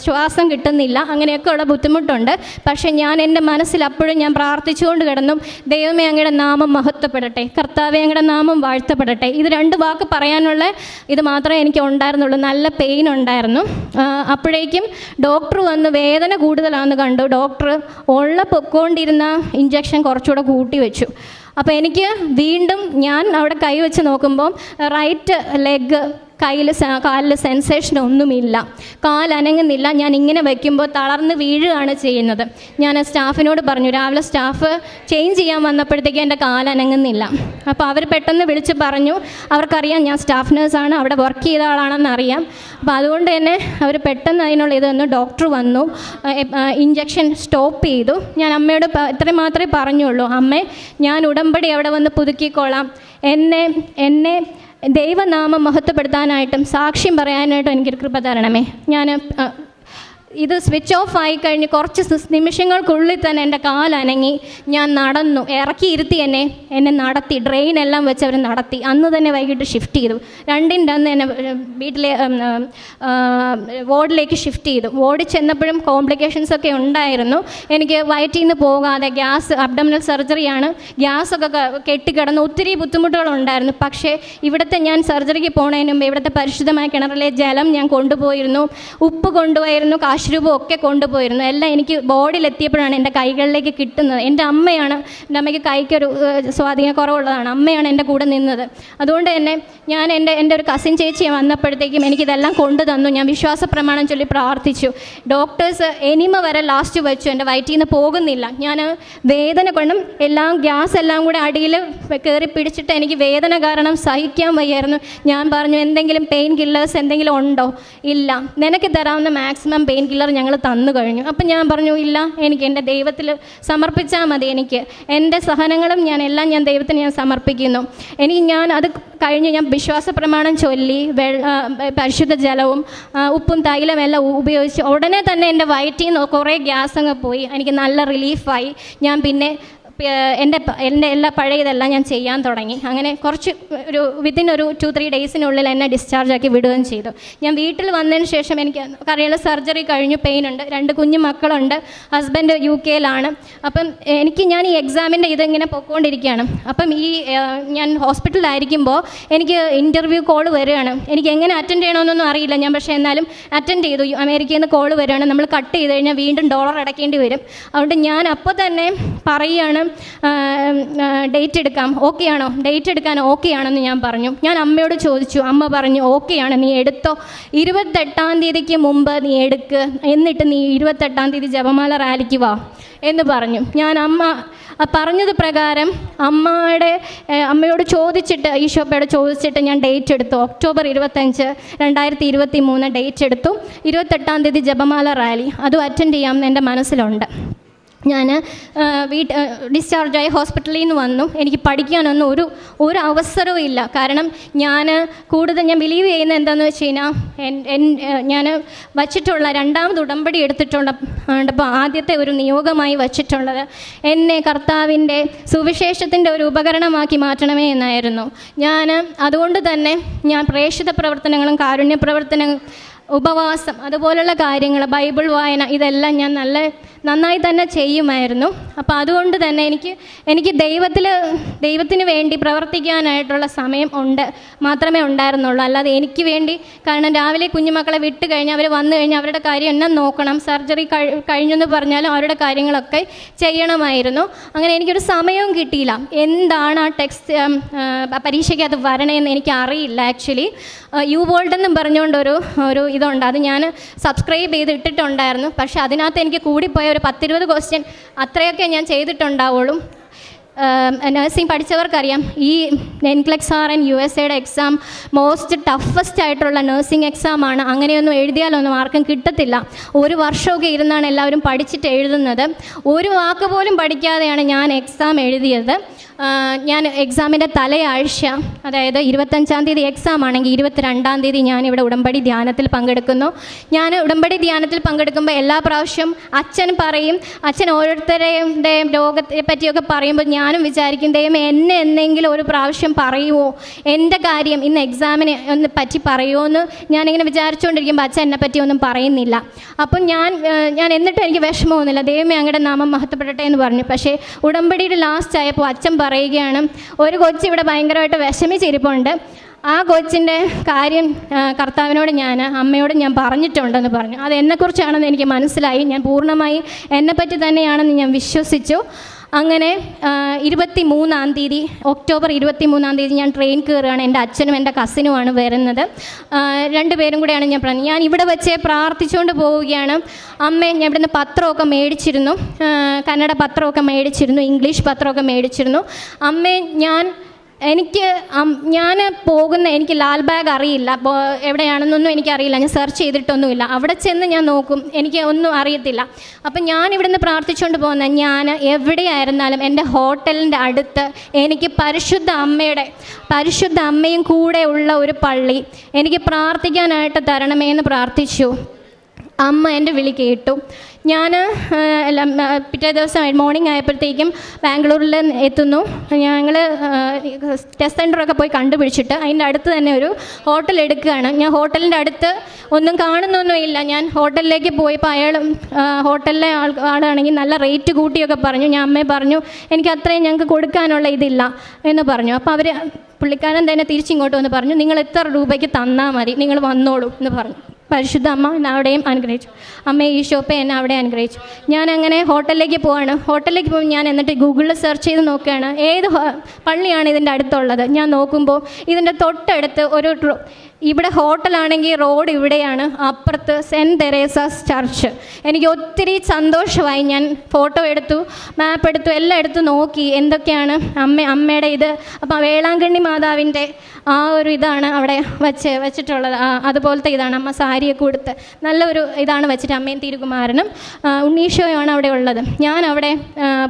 Speaker 1: ശ്വാസം കിട്ടുന്നില്ല, അങ്ങനെയൊക്കെയുള്ള ബുദ്ധിമുട്ടുണ്ട്. പക്ഷേ ഞാൻ എൻ്റെ മനസ്സിൽ അപ്പോഴും ഞാൻ പ്രാർത്ഥിച്ചുകൊണ്ട് കിടന്നു, ദൈവമേ അങ്ങയുടെ നാമം മഹത്വപ്പെടട്ടെ, കർത്താവേ അങ്ങയുടെ നാമം വാഴ്ത്തപ്പെടട്ടെ. ഇത് 2 വാക്ക് പറയാനുള്ള ഇത് മാത്രമേ എനിക്ക് ഉണ്ടായിരുന്നുള്ളൂ. നല്ല പെയിൻ ഉണ്ടായിരുന്നു. അപ്പോഴേക്കും ഡോക്ടർ വന്ന് വേദന കൂടുതലാണെന്ന് കണ്ടു. ഡോക്ടർ പൊക്കോണ്ടിരുന്ന ഇഞ്ചക്ഷൻ കുറച്ചുകൂടെ കൂട്ടി വെച്ചു. അപ്പോൾ എനിക്ക് വീണ്ടും ഞാൻ അവിടെ കൈവച്ച് നോക്കുമ്പോൾ റൈറ്റ് ലെഗ് കാലിൽ സെൻസേഷൻ ഒന്നുമില്ല, കാലനങ്ങുന്നില്ല. ഞാൻ ഇങ്ങനെ വയ്ക്കുമ്പോൾ തളർന്ന് വീഴുകയാണ് ചെയ്യുന്നത്. ഞാൻ സ്റ്റാഫിനോട് പറഞ്ഞു, രാവിലെ സ്റ്റാഫ് ചേഞ്ച് ചെയ്യാൻ വന്നപ്പോഴത്തേക്കും എൻ്റെ കാലനങ്ങുന്നില്ല. അപ്പോൾ അവർ പെട്ടെന്ന് വിളിച്ച് പറഞ്ഞു, അവർക്കറിയാം ഞാൻ സ്റ്റാഫ് നേഴ്സാണ്, അവിടെ വർക്ക് ചെയ്ത ആളാണെന്ന് അറിയാം. അപ്പോൾ അതുകൊണ്ട് തന്നെ അവർ പെട്ടെന്ന് അതിനുള്ള ഇത് വന്നു. ഡോക്ടർ വന്നു, ഇഞ്ചക്ഷൻ സ്റ്റോപ്പ് ചെയ്തു. ഞാൻ അമ്മയോട് ഇത്രയും മാത്രമേ പറഞ്ഞുള്ളൂ, അമ്മേ ഞാൻ ഉടമ്പടി അവിടെ വന്ന് പുതുക്കിക്കോളാം, എന്നെ ദൈവനാമം മഹത്വപ്പെടുത്താനായിട്ടും സാക്ഷ്യം പറയാനായിട്ടും എനിക്കൊരു കൃപ തരണമേ. ഞാൻ ഇത് സ്വിച്ച് ഓഫ് ആയി കഴിഞ്ഞ് കുറച്ച് നിമിഷങ്ങൾക്കുള്ളിൽ തന്നെ എൻ്റെ കാലനങ്ങി. ഞാൻ നടന്നു, ഇറക്കിയിരുത്തി എന്നെ നടത്തി, ഡ്രെയിനെല്ലാം വെച്ച് അവർ നടത്തി. അന്ന് തന്നെ വൈകിട്ട് ഷിഫ്റ്റ് ചെയ്തു. 2ൻ്റെ അന്ന് എന്നെ വീട്ടിലെ വാർഡിലേക്ക് ഷിഫ്റ്റ് ചെയ്തു. വാർഡിൽ ചെന്നപ്പോഴും കോംപ്ലിക്കേഷൻസൊക്കെ ഉണ്ടായിരുന്നു. എനിക്ക് വയറ്റിൽ നിന്ന് പോകാതെ അബ്ഡമിനൽ സർജറിയാണ്, ഗ്യാസൊക്കെ കെട്ടിക്കിടന്ന് ഒത്തിരി ബുദ്ധിമുട്ടുകളുണ്ടായിരുന്നു. പക്ഷേ ഇവിടുത്തെ ഞാൻ സർജറിക്ക് പോകുന്നതിന് മുമ്പ് ഇവിടുത്തെ പരിശുദ്ധമായ കിണറിലെ ജലം ഞാൻ കൊണ്ടുപോയിരുന്നു, ഉപ്പ് കൊണ്ടുപോയിരുന്നു, കാശ് കാശ് രൂപ ഒക്കെ കൊണ്ടുപോയിരുന്നു. എല്ലാം എനിക്ക് ബോർഡിലെത്തിയപ്പോഴാണ് എൻ്റെ കൈകളിലേക്ക് കിട്ടുന്നത്. എൻ്റെ അമ്മയാണ്, എൻ്റെ അമ്മയ്ക്ക് കൈക്കൊരു സ്വാധീനക്കുറവുള്ളതാണ്, അമ്മയാണ് എൻ്റെ കൂടെ നിന്നത്. അതുകൊണ്ട് തന്നെ ഞാൻ എൻ്റെ ഒരു കസിൻ ചേച്ചി വന്നപ്പോഴത്തേക്കും എനിക്കിതെല്ലാം കൊണ്ടു തന്നു. ഞാൻ വിശ്വാസ പ്രമാണം ചൊല്ലി പ്രാർത്ഥിച്ചു. ഡോക്ടേഴ്സ് എനിമ വരെ ലാസ്റ്റ് വെച്ചു, എൻ്റെ വയറ്റിൽ നിന്ന് പോകുന്നില്ല. ഞാൻ വേദന കൊണ്ടും ഗ്യാസ് എല്ലാം കൂടെ അടിയിൽ കയറി പിടിച്ചിട്ട് എനിക്ക് വേദന കാരണം സഹിക്കാൻ വയ്യായിരുന്നു. ഞാൻ പറഞ്ഞു, എന്തെങ്കിലും പെയിൻ കില്ലേഴ്സ് എന്തെങ്കിലും ഉണ്ടോ? ഇല്ല, നിനക്ക് തരാവുന്ന മാക്സിമം പെയിൻ കില്ലർ ഞങ്ങൾ തന്നു കഴിഞ്ഞു. അപ്പം ഞാൻ പറഞ്ഞു, ഇല്ല, എനിക്ക് എൻ്റെ ദൈവത്തിൽ സമർപ്പിച്ചാൽ മതി. എനിക്ക് എൻ്റെ സഹനങ്ങളും എല്ലാം ഞാൻ ദൈവത്തിന് ഞാൻ സമർപ്പിക്കുന്നു. ഞാൻ അത് കഴിഞ്ഞ് ഞാൻ വിശ്വാസ പ്രമാണം ചൊല്ലി പരിശുദ്ധ ജലവും ഉപ്പും തൈലം എല്ലാം ഉപയോഗിച്ച് ഉടനെ തന്നെ എൻ്റെ വയറ്റിൽ നിന്ന് കുറേ ഗ്യാസ് അങ്ങ് പോയി. എനിക്ക് നല്ല റിലീഫായി. ഞാൻ പിന്നെ എൻ്റെ എല്ലാ പഴയതെല്ലാം ഞാൻ ചെയ്യാൻ തുടങ്ങി. അങ്ങനെ കുറച്ച് വിത്തിൻ ഒരു 2-3 ഡേയ്സിനുള്ളിൽ എന്നെ ഡിസ്ചാർജാക്കി വിടുകയും ചെയ്തു. ഞാൻ വീട്ടിൽ വന്നതിന് ശേഷം എനിക്ക് അറിയാലോ, സർജറി കഴിഞ്ഞു, പെയിനുണ്ട്, 2 കുഞ്ഞു മക്കളുണ്ട്, ഹസ്ബൻഡ് UK-ലാണ്. അപ്പം ഞാൻ ഈ എക്സാമിൻ്റെ ഇതിങ്ങനെ പൊയ്ക്കൊണ്ടിരിക്കുകയാണ്. അപ്പം ഞാൻ ഹോസ്പിറ്റലിലായിരിക്കുമ്പോൾ എനിക്ക് ഇൻ്റർവ്യൂ കോൾ വരികയാണ്. എനിക്ക് എങ്ങനെ അറ്റൻഡ് ചെയ്യണമെന്നൊന്നും അറിയില്ല ഞാൻ, പക്ഷേ എന്നാലും അറ്റൻഡ് ചെയ്തു. അമേരിക്കയിൽ നിന്ന് കോൾ വരികയാണ്. നമ്മൾ കട്ട് ചെയ്ത് കഴിഞ്ഞാൽ വീണ്ടും $1 അടയ്ക്കേണ്ടി വരും. അതുകൊണ്ട് ഞാൻ അപ്പോൾ തന്നെ പറയുകയാണ്, ഡേറ്റ് എടുക്കാം, ഓക്കെ ആണോ? ഡേറ്റ് എടുക്കാൻ ഓക്കെ ആണെന്ന് ഞാൻ പറഞ്ഞു. ഞാൻ അമ്മയോട് ചോദിച്ചു, അമ്മ പറഞ്ഞു ഓക്കെയാണ്, നീ എടുത്തോ, 28-ാം തീയതിക്ക് മുമ്പ് നീ എടുക്ക്, എന്നിട്ട് നീ 28-ാം തീയതി ജപമാല റാലിക്ക് വാ എന്ന് പറഞ്ഞു. ഞാൻ അമ്മ പറഞ്ഞത് പ്രകാരം അമ്മയോട് ചോദിച്ചിട്ട്, ഈശോപ്പയോട് ചോദിച്ചിട്ട് ഞാൻ ഡേറ്റ് എടുത്തു. ഒക്ടോബർ 25, 2023 ഡേറ്റ് എടുത്തു. 28-ാം തീയതി ജപമാല റാലി, അതും അറ്റൻഡ് ചെയ്യാമെന്ന് എൻ്റെ മനസ്സിലുണ്ട്. ഞാൻ ഡിസ്ചാർജായി ഹോസ്പിറ്റലിൽ നിന്ന് വന്നു. എനിക്ക് പഠിക്കാനൊന്നും ഒരു അവസരവും ഇല്ല. കാരണം ഞാൻ ബിലീവ് ചെയ്യുന്നത് എന്താണെന്ന് വെച്ച് കഴിഞ്ഞാൽ, ഞാൻ വച്ചിട്ടുള്ള 2ാമത് ഉടമ്പടി എടുത്തിട്ടുള്ളപ്പോൾ ആദ്യത്തെ ഒരു നിയോഗമായി വച്ചിട്ടുള്ളത് എന്നെ കർത്താവിൻ്റെ സുവിശേഷത്തിൻ്റെ ഒരു ഉപകരണമാക്കി മാറ്റണമേ എന്നായിരുന്നു. അതുകൊണ്ട് തന്നെ ഞാൻ പ്രേക്ഷിത പ്രവർത്തനങ്ങളും കാരുണ്യ പ്രവർത്തനങ്ങളും ഉപവാസം അതുപോലുള്ള കാര്യങ്ങൾ, ബൈബിൾ വായന, ഇതെല്ലാം ഞാൻ നന്നായി തന്നെ ചെയ്യുമായിരുന്നു. അപ്പോൾ അതുകൊണ്ട് തന്നെ എനിക്ക് ദൈവത്തിന് വേണ്ടി പ്രവർത്തിക്കാനായിട്ടുള്ള സമയം മാത്രമേ ഉണ്ടായിരുന്നുള്ളൂ. അല്ലാതെ എനിക്ക് വേണ്ടി, കാരണം രാവിലെ കുഞ്ഞുമക്കളെ വിട്ട് കഴിഞ്ഞാൽ അവർ വന്നു കഴിഞ്ഞാൽ അവരുടെ കാര്യം എന്നെ നോക്കണം, സർജറി കഴിഞ്ഞെന്ന് പറഞ്ഞാലും അവരുടെ കാര്യങ്ങളൊക്കെ ചെയ്യണമായിരുന്നു. അങ്ങനെ എനിക്കൊരു സമയവും കിട്ടിയില്ല. എന്താണ് ആ ടെക്സ്റ്റ് പരീക്ഷയ്ക്കകത്ത് വരണേന്ന് എനിക്ക് അറിയില്ല. ആക്ച്വലി യുവോൾഡ് എന്നും പറഞ്ഞുകൊണ്ട് ഒരു ഇതുണ്ട്, അത് ഞാൻ സബ്സ്ക്രൈബ് ചെയ്ത് ഇട്ടിട്ടുണ്ടായിരുന്നു. പക്ഷേ അതിനകത്ത് എനിക്ക് കൂടിപ്പോയ ഒരു 10-20 ക്വസ്റ്റ്യൻ അത്രയൊക്കെ ഞാൻ ചെയ്തിട്ടുണ്ടാവുള്ളൂ. നഴ്സിംഗ് പഠിച്ചവർക്കറിയാം, ഈ NCLEX RN USA exam most toughest ആയിട്ടുള്ള നഴ്സിംഗ് എക്സാമാണ്. അങ്ങനെയൊന്നും എഴുതിയാലൊന്നും ആർക്കും കിട്ടത്തില്ല. 1 വർഷമൊക്കെ ഇരുന്നാണ് എല്ലാവരും പഠിച്ചിട്ട് എഴുതുന്നത്. ഒരു വാക്ക് പോലും പഠിക്കാതെയാണ് ഞാൻ എക്സാം എഴുതിയത്. ഞാൻ എക്സാമിൻ്റെ തലയാഴ്ച, അതായത് 25-ാം തീയതി എക്സാം ആണെങ്കിൽ 22-ാം തീയതി ഞാനിവിടെ ഉടമ്പടി ധ്യാനത്തിൽ പങ്കെടുക്കുന്നു. ഞാൻ ഉടമ്പടി ധ്യാനത്തിൽ പങ്കെടുക്കുമ്പോൾ എല്ലാ പ്രാവശ്യം അച്ഛൻ ഓരോരുത്തരുടെ രോഗത്തെ പറ്റിയൊക്കെ പറയുമ്പോൾ ഞാനും വിചാരിക്കും, ദൈവമേ എന്നെ എന്തെങ്കിലും ഒരു പ്രാവശ്യം പറയുമോ, എൻ്റെ കാര്യം ഇന്ന് എക്സാമിനെ ഒന്ന് പറ്റി പറയുമോ എന്ന് ഞാനിങ്ങനെ വിചാരിച്ചുകൊണ്ടിരിക്കുമ്പോൾ അച്ഛൻ എന്നെ പറ്റി ഒന്നും പറയുന്നില്ല. അപ്പം ഞാൻ എന്നിട്ടും എനിക്ക് വിഷമമൊന്നുമില്ല, ദൈവമേ അങ്ങയുടെ നാമം മഹത്വപ്പെടട്ടെ എന്ന് പറഞ്ഞു. പക്ഷേ ഉടമ്പടിയുടെ ലാസ്റ്റ് ആയപ്പോൾ അച്ഛൻ പറയുകയാണ്, ഒരു കൊച്ച് ഇവിടെ ഭയങ്കരമായിട്ട് വിഷമിച്ചിരിപ്പുണ്ട്, ആ കൊച്ചിൻ്റെ കാര്യം കർത്താവിനോട് അമ്മയോട് ഞാൻ പറഞ്ഞിട്ടുണ്ടെന്ന് പറഞ്ഞു. അത് എന്നെക്കുറിച്ചാണെന്ന് എനിക്ക് മനസ്സിലായി. ഞാൻ പൂർണ്ണമായി എന്നെപ്പറ്റി തന്നെയാണെന്ന് ഞാൻ വിശ്വസിച്ചു. അങ്ങനെ 23-ാം തീയതി, ഒക്ടോബർ 23-ാം തീയതി ഞാൻ ട്രെയിൻ കയറുകയാണ്. എൻ്റെ അച്ഛനും എൻ്റെ കസിനുമാണ് വരുന്നത്. 2 പേരും കൂടെയാണ് ഞാൻ ഇവിടെ വെച്ച് പ്രാർത്ഥിച്ചുകൊണ്ട് പോവുകയാണ്. അമ്മേ, ഞാൻ ഇവിടുന്ന് പത്രമൊക്കെ മേടിച്ചിരുന്നു, കന്നഡ പത്രമൊക്കെ മേടിച്ചിരുന്നു, ഇംഗ്ലീഷ് പത്രമൊക്കെ മേടിച്ചിരുന്നു. അമ്മേ, എനിക്ക് ലാൽബാഗ് അറിയില്ല, എവിടെയാണെന്നൊന്നും എനിക്കറിയില്ല, ഞാൻ സെർച്ച് ചെയ്തിട്ടൊന്നുമില്ല. അവിടെ ചെന്ന് ഞാൻ നോക്കും, എനിക്ക് ഒന്നും അറിയത്തില്ല. അപ്പം ഞാൻ ഇവിടുന്ന് പ്രാർത്ഥിച്ചുകൊണ്ട് പോകുന്ന ഞാൻ എവിടെയായിരുന്നാലും എൻ്റെ ഹോട്ടലിൻ്റെ അടുത്ത് എനിക്ക് പരിശുദ്ധ അമ്മയും കൂടെ ഉള്ള ഒരു പള്ളി എനിക്ക് പ്രാർത്ഥിക്കാനായിട്ട് തരണമേ എന്ന് പ്രാർത്ഥിച്ചു. അമ്മ എൻ്റെ വിളി കേട്ടു. ഞാൻ പിറ്റേ ദിവസം മോർണിംഗ് ആയപ്പോഴത്തേക്കും ബാംഗ്ലൂരിൽ എത്തുന്നു. ഞങ്ങൾ ടെസ്റ്റ് സെൻ്ററൊക്കെ പോയി കണ്ടുപിടിച്ചിട്ട് അതിൻ്റെ അടുത്ത് തന്നെ ഒരു ഹോട്ടൽ എടുക്കുകയാണ്. ഞാൻ ഹോട്ടലിൻ്റെ അടുത്ത് ഒന്നും കാണുന്നൊന്നുമില്ല. ഞാൻ ഹോട്ടലിലേക്ക് പോയപ്പോൾ ഹോട്ടലിലെ ആളാണെങ്കിൽ നല്ല റേറ്റ് കൂട്ടിയൊക്കെ പറഞ്ഞു. ഞാൻ അമ്മയെ പറഞ്ഞു, എനിക്ക് അത്രയും ഞങ്ങൾക്ക് കൊടുക്കാനുള്ള ഇതില്ല എന്ന് പറഞ്ഞു. അപ്പോൾ പുള്ളിക്കാരൻ തന്നെ തിരിച്ചിങ്ങോട്ട് വന്ന് പറഞ്ഞു, നിങ്ങൾ എത്ര രൂപയ്ക്ക് തന്നാൽ മതി, നിങ്ങൾ വന്നോളൂ എന്ന് പറഞ്ഞു. പരിശുദ്ധ അമ്മ എന്നെ അവിടെയും അനുഗ്രഹിച്ചു. അമ്മ ഈശോപ്പെ എന്നെ അവിടെ അനുഗ്രഹിച്ചു. ഞാൻ അങ്ങനെ ഹോട്ടലിലേക്ക് പോവാണ്. ഹോട്ടലിലേക്ക് പോകുമ്പോൾ ഞാൻ എന്നിട്ട് ഗൂഗിളിൽ സെർച്ച് ചെയ്ത് നോക്കുകയാണ് ഏത് പള്ളിയാണ് ഇതിൻ്റെ അടുത്തുള്ളത്. ഞാൻ നോക്കുമ്പോൾ ഇതിൻ്റെ തൊട്ടടുത്ത് ഇവിടെ ഹോട്ടലാണെങ്കിൽ റോഡ് ഇവിടെയാണ്, അപ്പുറത്ത് സെൻറ്റ് തെരേസാസ് ചർച്ച്. എനിക്ക് ഒത്തിരി സന്തോഷമായി. ഞാൻ ഫോട്ടോ എടുത്തു, മാപ്പ് എടുത്തു, എല്ലാം എടുത്ത് നോക്കി എന്തൊക്കെയാണ് അമ്മയുടെ ഇത്. അപ്പം വേളാങ്കണ്ണി മാതാവിൻ്റെ ആ ഒരു ഇതാണ് അവിടെ വെച്ചിട്ടുള്ളത്. അതുപോലത്തെ ഇതാണ്. അമ്മ സാരിയൊക്കെ ഉടുത്ത് നല്ലൊരു ഇതാണ് വെച്ചിട്ട്. അമ്മയും തിരുകുമാരനും ഉണ്ണീശോയുമാണ് അവിടെ ഉള്ളത്. ഞാൻ അവിടെ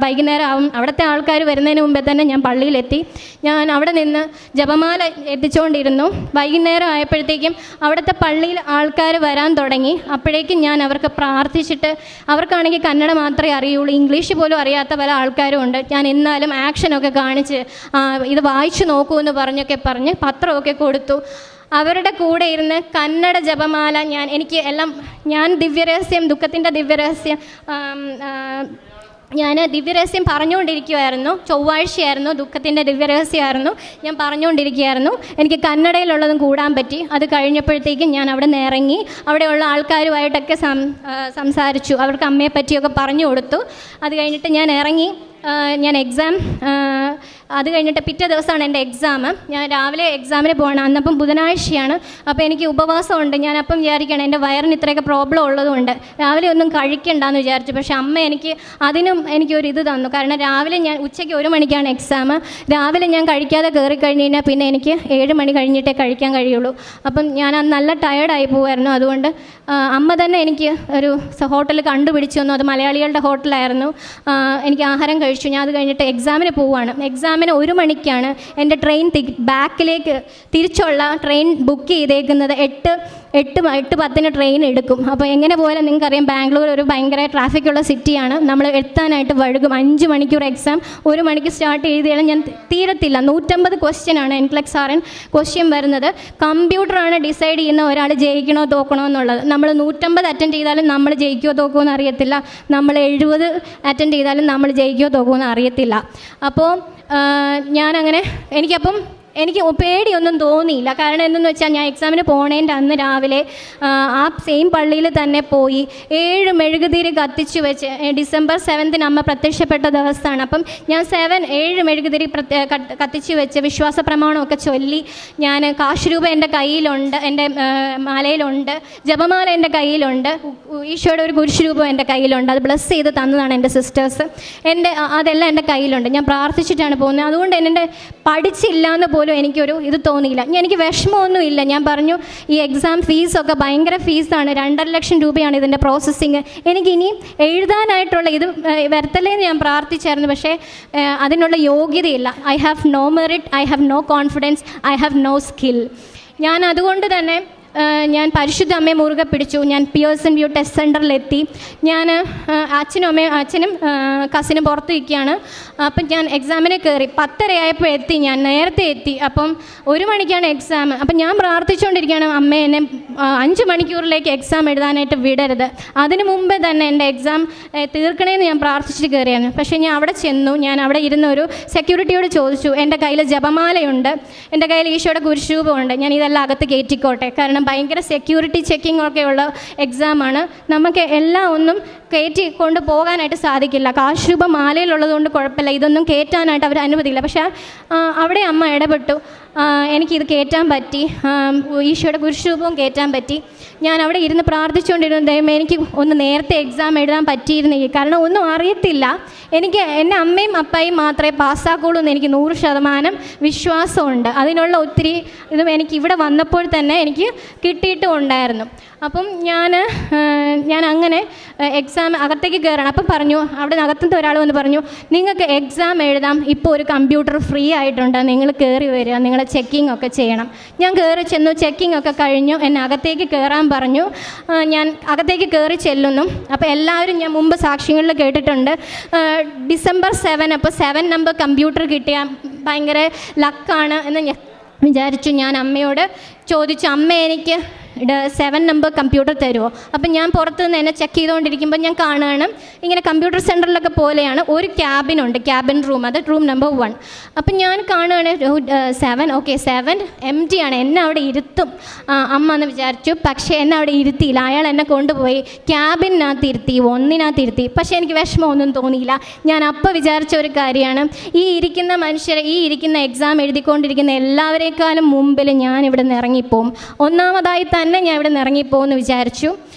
Speaker 1: വൈകുന്നേരം ആവും, അവിടുത്തെ ആൾക്കാർ വരുന്നതിന് മുമ്പേ തന്നെ ഞാൻ പള്ളിയിലെത്തി. ഞാൻ അവിടെ നിന്ന് ജപമാല എത്തിച്ചുകൊണ്ടിരുന്നു. വൈകുന്നേരം ആയപ്പോഴത്തേക്കും അവിടുത്തെ പള്ളിയിൽ ആൾക്കാർ വരാൻ തുടങ്ങി. അപ്പോഴേക്കും ഞാൻ അവർക്ക് പ്രാർത്ഥിച്ചിട്ട്, അവർക്കാണെങ്കിൽ കന്നഡ മാത്രമേ അറിയുള്ളൂ, ഇംഗ്ലീഷ് പോലും അറിയാത്ത പല ആൾക്കാരും ഉണ്ട്. ഞാൻ എന്നാലും ആക്ഷനൊക്കെ കാണിച്ച് ഇത് വായിച്ചു നോക്കൂ എന്ന് പറഞ്ഞ് പത്രമൊക്കെ കൊടുത്തു. അവരുടെ കൂടെ ഇരുന്ന് കന്നഡ ജപമാല ഞാൻ ദിവ്യരഹസ്യം, ദുഃഖത്തിൻ്റെ ദിവ്യരഹസ്യം ഞാൻ ദിവ്യരഹസ്യം പറഞ്ഞുകൊണ്ടിരിക്കുമായിരുന്നു. ചൊവ്വാഴ്ചയായിരുന്നു, ദുഃഖത്തിൻ്റെ ദിവ്യരഹസ്യമായിരുന്നു. ഞാൻ പറഞ്ഞുകൊണ്ടിരിക്കുകയായിരുന്നു. എനിക്ക് കന്നഡയിലുള്ളതും കൂടാൻ പറ്റി. അത് കഴിഞ്ഞപ്പോഴത്തേക്കും ഞാൻ അവിടെ നിന്ന് ഇറങ്ങി അവിടെയുള്ള ആൾക്കാരുമായിട്ടൊക്കെ സംസാരിച്ചു. അവർക്ക് അമ്മയെ പറ്റിയൊക്കെ പറഞ്ഞു കൊടുത്തു. അത് കഴിഞ്ഞിട്ട് ഞാൻ ഇറങ്ങി. ഞാൻ അത് കഴിഞ്ഞിട്ട് പിറ്റേ ദിവസമാണ് എൻ്റെ എക്സാം. ഞാൻ രാവിലെ എക്സാമിന് പോകണം. അന്നപ്പം ബുധനാഴ്ചയാണ്. അപ്പോൾ എനിക്ക് ഉപവാസമുണ്ട്. ഞാനപ്പം വിചാരിക്കണം എൻ്റെ വയറിന് ഇത്രയൊക്കെ പ്രോബ്ലം ഉള്ളതുകൊണ്ട് രാവിലെ ഒന്നും കഴിക്കണ്ടെന്ന് വിചാരിച്ചു. പക്ഷേ അമ്മ എനിക്കൊരു ഇത് തന്നു. കാരണം രാവിലെ ഞാൻ ഉച്ചയ്ക്ക് 1 മണിക്കാണ് എക്സാം. രാവിലെ ഞാൻ കഴിക്കാതെ കയറി കഴിഞ്ഞ് കഴിഞ്ഞാൽ പിന്നെ എനിക്ക് 7 മണി കഴിഞ്ഞിട്ടേ കഴിക്കാൻ കഴിയുള്ളൂ. അപ്പം ഞാൻ അന്ന് നല്ല ടയേർഡായി പോകുമായിരുന്നു. അതുകൊണ്ട് അമ്മ തന്നെ എനിക്ക് ഒരു ഹോട്ടൽ കണ്ടുപിടിച്ചു തന്നു. അത് മലയാളികളുടെ ഹോട്ടലായിരുന്നു. എനിക്ക് ആഹാരം കഴിച്ചു. ഞാൻ അത് കഴിഞ്ഞിട്ട് എക്സാമിന് പോവുകയാണ്. എക്സാമിന് 1 മണിക്കാണ് എൻ്റെ ട്രെയിൻ ബാക്കിലേക്ക് തിരിച്ചുള്ള ട്രെയിൻ ബുക്ക് ചെയ്തേക്കുന്നത്. 8:10 ട്രെയിൻ എടുക്കും. അപ്പോൾ എങ്ങനെ പോയാലും നിങ്ങൾക്കറിയാം, ബാംഗ്ലൂർ ഒരു ഭയങ്കര ട്രാഫിക്കുള്ള സിറ്റിയാണ്. നമ്മൾ എത്താനായിട്ട് വഴുകും. 5 മണിക്കൂർ എക്സാം. 1 മണിക്ക് സ്റ്റാർട്ട് ചെയ്താലും ഞാൻ തീരത്തില്ല. 150 ക്വസ്റ്റ്യനാണ് എൻക്ലക്സ് ആർ എൻ ക്വസ്റ്റ്യൻ വരുന്നത്. കമ്പ്യൂട്ടറാണ് ഡിസൈഡ് ചെയ്യുന്ന ഒരാൾ ജയിക്കണോ തോക്കണോ എന്നുള്ളത്. നമ്മൾ 150 അറ്റൻഡ് ചെയ്താലും നമ്മൾ ജയിക്കുമോ തോക്കുമോ എന്ന് അറിയത്തില്ല. നമ്മൾ 70 അറ്റൻഡ് ചെയ്താലും നമ്മൾ ജയിക്കുമോ തോക്കുമോ എന്ന് അറിയത്തില്ല. അപ്പോൾ ഞാനങ്ങനെ എനിക്ക് പേടിയൊന്നും തോന്നിയില്ല. കാരണം എന്തെന്ന് വെച്ചാൽ ഞാൻ എക്സാമിന് പോണേൻ്റെ അന്ന് രാവിലെ ആ സെയിം പള്ളിയിൽ തന്നെ പോയി 7 മെഴുകുതിരി കത്തിച്ചു വെച്ച്. ഡിസംബർ 7 അമ്മ പ്രത്യക്ഷപ്പെട്ട ദിവസമാണ്. അപ്പം ഞാൻ 7 മെഴുകുതിരി കത്തിച്ചു വെച്ച് വിശ്വാസ പ്രമാണമൊക്കെ ചൊല്ലി. ഞാൻ കാശുരൂപ എൻ്റെ കയ്യിലുണ്ട്, എൻ്റെ മാലയിലുണ്ട്, ജപമാല എൻ്റെ കയ്യിലുണ്ട്, ഈശോയുടെ ഒരു കുരിശുരൂപം എൻ്റെ കയ്യിലുണ്ട്. അത് ബ്ലസ് ചെയ്ത് തന്നതാണ് എൻ്റെ സിസ്റ്റേഴ്സ്. അതെല്ലാം എൻ്റെ കയ്യിലുണ്ട്. ഞാൻ പ്രാർത്ഥിച്ചിട്ടാണ് പോകുന്നത്. അതുകൊണ്ട് എൻ്റെ പഠിച്ചില്ല എന്ന് പോലും എനിക്കൊരു ഇത് തോന്നിയില്ല. എനിക്ക് വിഷമമൊന്നുമില്ല. ഞാൻ പറഞ്ഞു, ഈ എക്സാം ഫീസൊക്കെ ഭയങ്കര ഫീസാണ്. 2.5 ലക്ഷം രൂപയാണ് ഇതിൻ്റെ പ്രോസസ്സിങ്. എനിക്കിനി എഴുതാനായിട്ടുള്ള ഇത് വരത്തല്ലേന്ന് ഞാൻ പ്രാർത്ഥിച്ചായിരുന്നു. പക്ഷേ അതിനുള്ള യോഗ്യതയില്ല. I have no merit, I have no confidence, I have no skill. ഞാൻ അതുകൊണ്ട് തന്നെ ഞാൻ പരിശുദ്ധ അമ്മയെ മുറുകെ പിടിച്ചു. ഞാൻ പിയേഴ്സൺ വ്യൂ ടെസ്റ്റ് സെൻറ്ററിലെത്തി. ഞാൻ അച്ഛനും കസിനും പുറത്ത് നിൽക്കുകയാണ്. അപ്പം ഞാൻ എക്സാമിന് കയറി. 10:30 ആയപ്പോൾ എത്തി. ഞാൻ നേരത്തെ എത്തി. അപ്പം 1 മണിക്കാണ് എക്സാം. അപ്പം ഞാൻ പ്രാർത്ഥിച്ചുകൊണ്ടിരിക്കുകയാണ്, അമ്മ എന്നെ 5 മണിക്കൂറിലേക്ക് എക്സാം എഴുതാനായിട്ട് വിടരുത്. അതിന് മുമ്പേ തന്നെ എൻ്റെ എക്സാം തീർക്കണേന്ന് ഞാൻ പ്രാർത്ഥിച്ചിട്ട് കയറിയാണ്. പക്ഷേ ഞാൻ അവിടെ ചെന്നു. ഞാൻ അവിടെ ഇരുന്ന ഒരു സെക്യൂരിറ്റിയോട് ചോദിച്ചു, എൻ്റെ കയ്യിൽ ജപമാലയുണ്ട്, എൻ്റെ കയ്യിൽ ഈശോയുടെ കുരിശുരൂപമുണ്ട്, ഞാൻ ഇതെല്ലാം അകത്ത് കയറ്റിക്കോട്ടെ? കാരണം ഭയങ്കര സെക്യൂരിറ്റി ചെക്കിംഗ് ഒക്കെയുള്ള എക്സാമാണ്. നമുക്ക് എല്ലാം ഒന്നും കയറ്റി കൊണ്ട് പോകാനായിട്ട് സാധിക്കില്ല. കാശുരൂപ മാലയിലുള്ളതുകൊണ്ട് കുഴപ്പമില്ല, ഇതൊന്നും കയറ്റാനായിട്ട് അവർ അനുവദിക്കില്ല. പക്ഷേ അവിടെ അമ്മ ഇടപെട്ടു. എനിക്കിത് കയറ്റാൻ പറ്റി. ഈശോയുടെ കുരിശുരൂപവും കയറ്റാൻ പറ്റി. ഞാൻ അവിടെ ഇരുന്ന് പ്രാർത്ഥിച്ചുകൊണ്ടിരുന്നു, ദൈവമേ എനിക്ക് ഒന്ന് നേരത്തെ എക്സാം എഴുതാൻ പറ്റിയിരുന്നെങ്കിൽ. കാരണം ഒന്നും അറിയത്തില്ല. എനിക്ക് എൻ്റെ അമ്മയും അപ്പായും മാത്രമേ പാസ്സാക്കുള്ളൂ എന്ന് എനിക്ക് 100% വിശ്വാസമുണ്ട്. അതിനുള്ള ഒത്തിരി ഇതും എനിക്ക് ഇവിടെ വന്നപ്പോൾ തന്നെ എനിക്ക് കിട്ടിയിട്ടും ഉണ്ടായിരുന്നു. അപ്പം ഞാൻ അങ്ങനെ എക്സാം അകത്തേക്ക് കയറണം. അപ്പം പറഞ്ഞു, അവിടെ അകത്തുനിന്ന് ഒരാൾ വന്ന് പറഞ്ഞു, നിങ്ങൾക്ക് എക്സാം എഴുതാം, ഇപ്പോൾ ഒരു കമ്പ്യൂട്ടർ ഫ്രീ ആയിട്ടുണ്ട്, നിങ്ങൾ കയറി വരിക, നിങ്ങൾ ചെക്കിംഗ് ഒക്കെ ചെയ്യണം. ഞാൻ കയറി ചെന്നു. ചെക്കിംഗ് ഒക്കെ കഴിഞ്ഞു. എന്നെ അകത്തേക്ക് കയറാൻ പറഞ്ഞു. ഞാൻ അകത്തേക്ക് കയറി ചെല്ലുന്നു. അപ്പോൾ എല്ലാവരും ഞാൻ മുമ്പ് സാക്ഷ്യങ്ങളിൽ കേട്ടിട്ടുണ്ട്, ഡിസംബർ 7 അപ്പോൾ 7 നമ്പർ കമ്പ്യൂട്ടർ കിട്ടിയ ഭയങ്കര ലക്കാണ് എന്ന് വിചാരിച്ചു. ഞാൻ അമ്മയോട് ചോദിച്ചു, അമ്മ എനിക്ക് 7 നമ്പർ കമ്പ്യൂട്ടർ തരുമോ? അപ്പം ഞാൻ പുറത്ത് നിന്ന് എന്നെ ചെക്ക് ചെയ്തുകൊണ്ടിരിക്കുമ്പോൾ ഞാൻ കാണുകയാണ് ഇങ്ങനെ കമ്പ്യൂട്ടർ സെൻറ്ററിലൊക്കെ പോലെയാണ് ഒരു ക്യാബിനുണ്ട്, ക്യാബിൻ റൂം, അത് റൂം നമ്പർ 1. അപ്പം ഞാൻ കാണുകയാണ് 7, ഓക്കെ 7 empty ആണ്, എന്നെ അവിടെ ഇരുത്തും അമ്മ എന്ന് വിചാരിച്ചു. പക്ഷേ എന്നെ അവിടെ ഇരുത്തിയില്ല. അയാൾ എന്നെ കൊണ്ടുപോയി ക്യാബിനകത്ത് ഇരുത്തി, 1-നകത്ത് ഇരുത്തി. പക്ഷേ എനിക്ക് വിഷമമൊന്നും തോന്നിയില്ല. ഞാൻ അപ്പോൾ വിചാരിച്ച ഒരു കാര്യമാണ്, ഈ ഇരിക്കുന്ന മനുഷ്യരെ, ഈ ഇരിക്കുന്ന എക്സാം എഴുതിക്കൊണ്ടിരിക്കുന്ന എല്ലാവരേക്കാളും മുമ്പിൽ ഞാൻ ഇവിടെ നിന്ന് ഇറങ്ങിപ്പോവും. ഒന്നാമതായി തന്നെ ഞാൻ ഇവിടെ നിന്ന് ഇറങ്ങിപ്പോകുമെന്ന് വിചാരിച്ചു.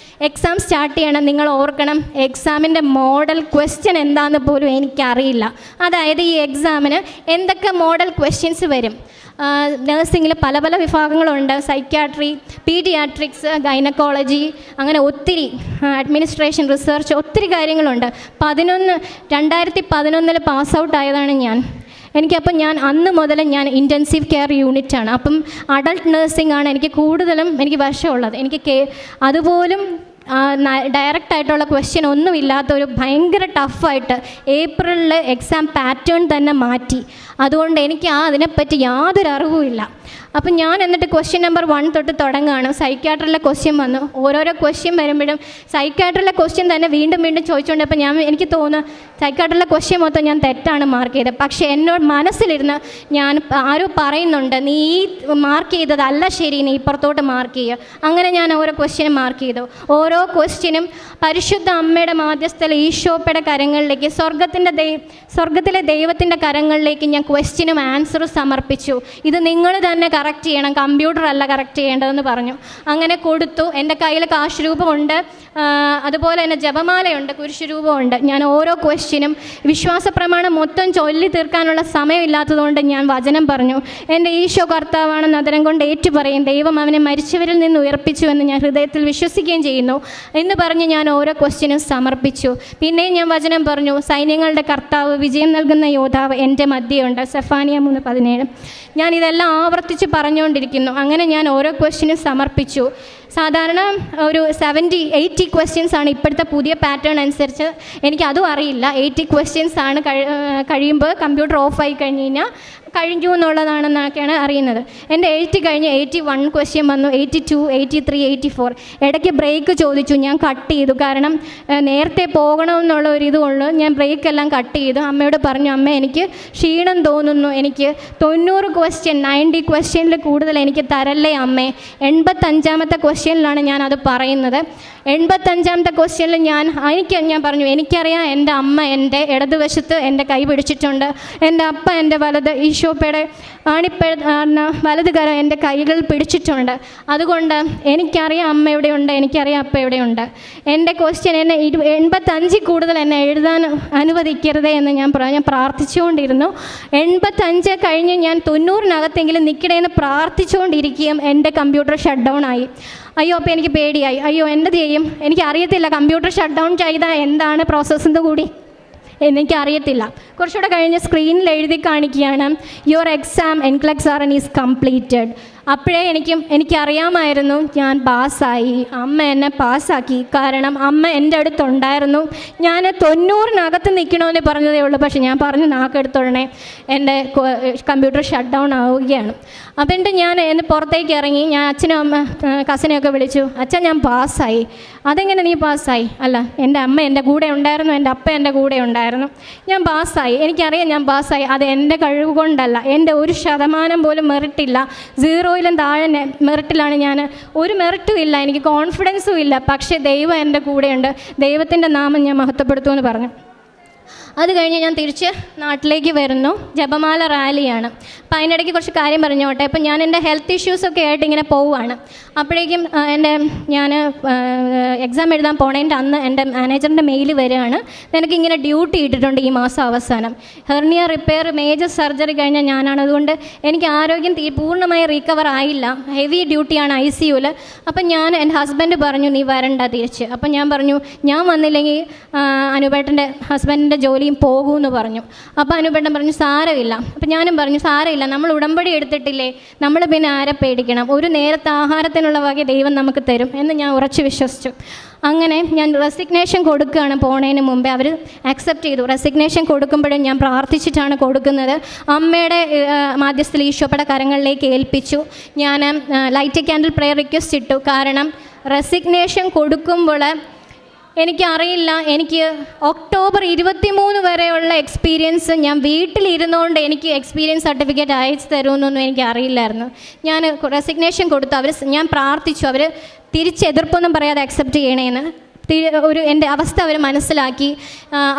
Speaker 1: എക്സാം സ്റ്റാർട്ട് ചെയ്യണം. നിങ്ങൾ ഓർക്കണം, എക്സാമിൻ്റെ മോഡൽ ക്വസ്റ്റ്യൻ എന്താണെന്ന് പോലും എനിക്കറിയില്ല. അതായത് ഈ എക്സാമിന് എന്തൊക്കെ മോഡൽ ക്വസ്റ്റ്യൻസ് വരും. നഴ്സിങ്ങിൽ പല പല വിഭാഗങ്ങളുണ്ട്, സൈക്യാട്രി, പീഡിയാട്രിക്സ്, ഗൈനക്കോളജി, അങ്ങനെ ഒത്തിരി, അഡ്മിനിസ്ട്രേഷൻ, റിസർച്ച്, ഒത്തിരി കാര്യങ്ങളുണ്ട്. 2011 പാസ് ഔട്ട് ആയതാണ് ഞാൻ. എനിക്കപ്പം ഞാൻ അന്ന് മുതൽ ഞാൻ ഇൻറ്റൻസീവ് കെയർ യൂണിറ്റാണ്. അപ്പം അഡൾട്ട് നഴ്സിംഗ് ആണ് എനിക്ക് കൂടുതലും എനിക്ക് വശമുള്ളത്. എനിക്ക് അതുപോലും ഡയറക്റ്റായിട്ടുള്ള ക്വസ്റ്റ്യൻ ഒന്നും ഇല്ലാത്തൊരു ഭയങ്കര ടഫായിട്ട് ഏപ്രിലിൽ എക്സാം പാറ്റേൺ തന്നെ മാറ്റി. അതുകൊണ്ട് എനിക്ക് അതിനെപ്പറ്റി യാതൊരു അറിവുമില്ല. അപ്പം ഞാൻ എന്നിട്ട് ക്വസ്റ്റ്യൻ നമ്പർ 1 തൊട്ട് തുടങ്ങുകയാണ്. സൈക്യാട്രിയിലെ ക്വസ്റ്റ്യൻ വന്നു. ഓരോരോ ക്വസ്റ്റ്യൻ വരുമ്പോഴും സൈക്യാട്രിയിലെ ക്വസ്റ്റ്യൻ തന്നെ വീണ്ടും വീണ്ടും ചോദിച്ചുകൊണ്ടപ്പോൾ എനിക്ക് തോന്നുന്നു സൈക്യാട്രിയിലെ ക്വസ്റ്റ്യൻ മൊത്തം ഞാൻ തെറ്റാണ് മാർക്ക് ചെയ്തത്. പക്ഷേ എന്നോട് മനസ്സിലിരുന്ന് ഞാൻ ആരോ പറയുന്നുണ്ട്, നീ ഈ മാർക്ക് ചെയ്തതല്ല ശരി, നീ ഇപ്പുറത്തോട്ട് മാർക്ക് ചെയ്യുക. അങ്ങനെ ഞാൻ ഓരോ ക്വസ്റ്റ്യനും മാർക്ക് ചെയ്തു. ഓരോ ക്വസ്റ്റ്യനും പരിശുദ്ധ അമ്മയുടെ മാധ്യസ്ഥല ഈശോയുടെ കരങ്ങളിലേക്ക്, സ്വർഗത്തിലെ ദൈവത്തിൻ്റെ കരങ്ങളിലേക്ക് ഞാൻ ക്വസ്റ്റ്യനും ആൻസറും സമർപ്പിച്ചു. ഇത് നിങ്ങൾ തന്നെ കറക്റ്റ് ചെയ്യണം, കമ്പ്യൂട്ടർ അല്ല കറക്റ്റ് ചെയ്യേണ്ടതെന്ന് പറഞ്ഞു. അങ്ങനെ കൊടുത്തു. എൻ്റെ കയ്യിൽ കാശ് രൂപമുണ്ട്, അതുപോലെ തന്നെ ജപമാലയുണ്ട്, കുരിശ് രൂപമുണ്ട്. ഞാൻ ഓരോ ക്വസ്റ്റ്യനും വിശ്വാസ പ്രമാണം മൊത്തം ചൊല്ലി തീർക്കാനുള്ള സമയമില്ലാത്തതുകൊണ്ട് ഞാൻ വചനം പറഞ്ഞു. എൻ്റെ ഈശോ കർത്താവാണെന്ന് അതരം കൊണ്ട് ഏറ്റുപറയും, ദൈവം അവനെ മരിച്ചവരിൽ നിന്ന് ഉയർപ്പിച്ചു എന്ന് ഞാൻ ഹൃദയത്തിൽ വിശ്വസിക്കുകയും ചെയ്യുന്നു എന്ന് പറഞ്ഞ് ഞാൻ ഓരോ ക്വസ്റ്റ്യനും സമർപ്പിച്ചു. പിന്നെയും ഞാൻ വചനം പറഞ്ഞു, സൈന്യങ്ങളുടെ കർത്താവ്, വിജയം നൽകുന്ന യോദ്ധാവ് എൻ്റെ മധ്യയുണ്ട്, സെഫാനിയ 3:17. ഞാൻ ഇതെല്ലാം ആവർത്തിച്ച് പറഞ്ഞുകൊണ്ടിരിക്കുന്നു. അങ്ങനെ ഞാൻ ഓരോ ക്വസ്റ്റ്യനും സമർപ്പിച്ചു. സാധാരണ ഒരു 70-80 ക്വസ്റ്റ്യൻസ് ആണ് ഇപ്പോഴത്തെ പുതിയ പാറ്റേൺ അനുസരിച്ച്. എനിക്കതും അറിയില്ല. 80 ക്വസ്റ്റ്യൻസ് ആണ് കഴിയുമ്പോൾ കമ്പ്യൂട്ടർ ഓഫായി കഴിഞ്ഞ് കഴിഞ്ഞാൽ കഴിഞ്ഞു എന്നുള്ളതാണെന്നൊക്കെയാണ് അറിയുന്നത്. എൻ്റെ 80 കഴിഞ്ഞ് 81 ക്വസ്റ്റ്യൻ വന്നു, 82, 83, 84. ഇടയ്ക്ക് ബ്രേക്ക് ചോദിച്ചു, ഞാൻ കട്ട് ചെയ്തു. കാരണം നേരത്തെ പോകണമെന്നുള്ള ഒരു ഇതുകൊണ്ട് ഞാൻ ബ്രേക്കെല്ലാം കട്ട് ചെയ്തു. അമ്മയോട് പറഞ്ഞു, അമ്മ എനിക്ക് ക്ഷീണം തോന്നുന്നു, എനിക്ക് 90 ക്വസ്റ്റ്യൻ 90 ക്വസ്റ്റ്യനിൽ കൂടുതൽ എനിക്ക് തരല്ലേ അമ്മേ. 85ാമത്തെ ക്വസ്റ്റ്യനിലാണ് ഞാനത് പറയുന്നത്. 85ാമത്തെ ക്വസ്റ്റ്യനിൽ ഞാൻ പറഞ്ഞു, എനിക്കറിയാം എൻ്റെ അമ്മ എൻ്റെ ഇടതുവശത്ത് എൻ്റെ കൈ പിടിച്ചിട്ടുണ്ട്, എൻ്റെ അപ്പ എൻ്റെ വലത് ഈശോപ്പയുടെ വലത് കരം എൻ്റെ കൈകൾ പിടിച്ചിട്ടുണ്ട്. അതുകൊണ്ട് എനിക്കറിയാം അമ്മ എവിടെയുണ്ട്, എനിക്കറിയാം അപ്പ എവിടെയുണ്ട്. എൻ്റെ ക്വസ്റ്റ്യൻ എന്നെ 85 കൂടുതൽ എന്നെ എഴുതാൻ അനുവദിക്കരുതേ എന്ന് ഞാൻ പ്രാർത്ഥിച്ചുകൊണ്ടിരുന്നു. 85 കഴിഞ്ഞ് ഞാൻ 90-നകത്തെങ്കിലും നിൽക്കണേന്ന് പ്രാർത്ഥിച്ചുകൊണ്ടിരിക്കുകയും എൻ്റെ കമ്പ്യൂട്ടർ ഷട്ട് ഡൗൺ ആയി. അയ്യോ, അപ്പോൾ എനിക്ക് പേടിയായി. അയ്യോ, എന്ത് ചെയ്യും, എനിക്കറിയത്തില്ല കമ്പ്യൂട്ടർ ഷട്ട് ഡൗൺ ചെയ്താൽ എന്താണ് പ്രോസസ്സെന്ന് കൂടി എനിക്കറിയത്തില്ല. കുറച്ചുകൂടെ കഴിഞ്ഞ് സ്ക്രീനിൽ എഴുതി കാണിക്കുകയാണ്, your exam NCLEX-RN is completed. അപ്പോഴേ എനിക്കറിയാമായിരുന്നു ഞാൻ പാസ്സായി. അമ്മ എന്നെ പാസ്സാക്കി. കാരണം അമ്മ എൻ്റെ അടുത്തുണ്ടായിരുന്നു. ഞാൻ 90-നകത്ത് നിൽക്കണമെന്ന് പറഞ്ഞതേ ഉള്ളൂ. പക്ഷെ ഞാൻ പറഞ്ഞു നാക്കെടുത്തോടനെ എൻ്റെ കമ്പ്യൂട്ടർ ഷട്ട് ഡൗൺ ആവുകയാണ്. അതുകൊണ്ട് ഞാൻ എന്നെ പുറത്തേക്ക് ഇറങ്ങി. ഞാൻ അച്ഛനും കസിനെയൊക്കെ വിളിച്ചു, അച്ഛൻ ഞാൻ പാസ്സായി. അതെങ്ങനെ നീ പാസ്സായി? അല്ല, എൻ്റെ അമ്മ എൻ്റെ കൂടെ ഉണ്ടായിരുന്നു, എൻ്റെ അപ്പ എൻ്റെ കൂടെ ഉണ്ടായിരുന്നു, ഞാൻ പാസ്സായി. എനിക്കറിയാം ഞാൻ പാസ്സായി. അത് എൻ്റെ കഴിവ് കൊണ്ടല്ല, എൻ്റെ 1% പോലും മെറിറ്റില്ല, 0 താഴെ മെറിറ്റിലാണ് ഞാൻ. ഒരു മെറിറ്റും ഇല്ല, എനിക്ക് കോൺഫിഡൻസും ഇല്ല. പക്ഷേ ദൈവം എൻ്റെ കൂടെയുണ്ട്, ദൈവത്തിൻ്റെ നാമം ഞാൻ മഹത്വപ്പെടുത്തുമെന്ന് പറഞ്ഞു. അത് കഴിഞ്ഞ് ഞാൻ തിരിച്ച് നാട്ടിലേക്ക് വരുന്നു. ജപമാല റാലിയാണ്. അപ്പം അതിനിടയ്ക്ക് കുറച്ച് കാര്യം പറഞ്ഞോട്ടെ. അപ്പം ഞാൻ എൻ്റെ ഹെൽത്ത് ഇഷ്യൂസൊക്കെ ആയിട്ട് ഇങ്ങനെ പോവുകയാണ്. അപ്പോഴേക്കും ഞാൻ എക്സാം എഴുതാൻ പോണതിൻ്റെ അന്ന് എൻ്റെ മാനേജറിൻ്റെ മെയിൽ വരികയാണ്, നിനക്ക് ഇങ്ങനെ ഡ്യൂട്ടി ഇട്ടിട്ടുണ്ട് ഈ മാസം അവസാനം. ഹെർണിയ റിപ്പയർ മേജർ സർജറി കഴിഞ്ഞാൽ ഞാനാണ്. അതുകൊണ്ട് എനിക്ക് ആരോഗ്യം പൂർണ്ണമായി റീകവർ ആയില്ല. ഹെവി ഡ്യൂട്ടിയാണ് ICUവിൽ. അപ്പം എൻ്റെ ഹസ്ബൻഡ് പറഞ്ഞു, നീ വരണ്ട തിരിച്ച്. അപ്പം ഞാൻ പറഞ്ഞു, ഞാൻ വന്നില്ലെങ്കിൽ അനുപേട്ടൻ്റെ ഹസ്ബൻഡിൻ്റെ ജോലിയും പോകുമെന്ന് പറഞ്ഞു. അപ്പോൾ അനുപേട്ടൻ പറഞ്ഞു, സാരമില്ല. അപ്പം ഞാനും പറഞ്ഞു, സാരമില്ല, നമ്മൾ ഉടമ്പടി എടുത്തിട്ടില്ലേ, നമ്മൾ പിന്നെ ആരെ പേടിക്കണം, ഒരു നേരത്തെ ആഹാരത്തിനുള്ള വക ദൈവം നമുക്ക് തരും എന്ന് ഞാൻ ഉറച്ചു വിശ്വസിച്ചു. അങ്ങനെ ഞാൻ റെസിഗ്നേഷൻ കൊടുക്കുകയാണ് പോണതിന് മുമ്പേ. അവർ അക്സെപ്റ്റ് ചെയ്തു. റെസിഗ്നേഷൻ കൊടുക്കുമ്പോഴും ഞാൻ പ്രാർത്ഥിച്ചിട്ടാണ് കൊടുക്കുന്നത്. അമ്മയുടെ മാധ്യസ്ഥയിൽ ഈശോയുടെ കരങ്ങളിലേക്ക് ഏൽപ്പിച്ചു. ഞാൻ ലൈറ്റ് ക്യാൻഡിൽ പ്രെയർ റിക്വസ്റ്റ് ഇട്ടു. കാരണം റെസിഗ്നേഷൻ കൊടുക്കുമ്പോൾ എനിക്കറിയില്ല, എനിക്ക് ഒക്ടോബർ 23 വരെയുള്ള എക്സ്പീരിയൻസ് ഞാൻ വീട്ടിലിരുന്നുകൊണ്ട് എനിക്ക് എക്സ്പീരിയൻസ് സർട്ടിഫിക്കറ്റ് അയച്ചു തരുമെന്നൊന്നും എനിക്ക് അറിയില്ലായിരുന്നു. ഞാൻ റെസിഗ്നേഷൻ കൊടുത്തു. ഞാൻ പ്രാർത്ഥിച്ചു, അവർ തിരിച്ചെതിർപ്പൊന്നും പറയാതെ അക്സെപ്റ്റ് ചെയ്യണേന്ന്. എൻ്റെ അവസ്ഥ അവർ മനസ്സിലാക്കി,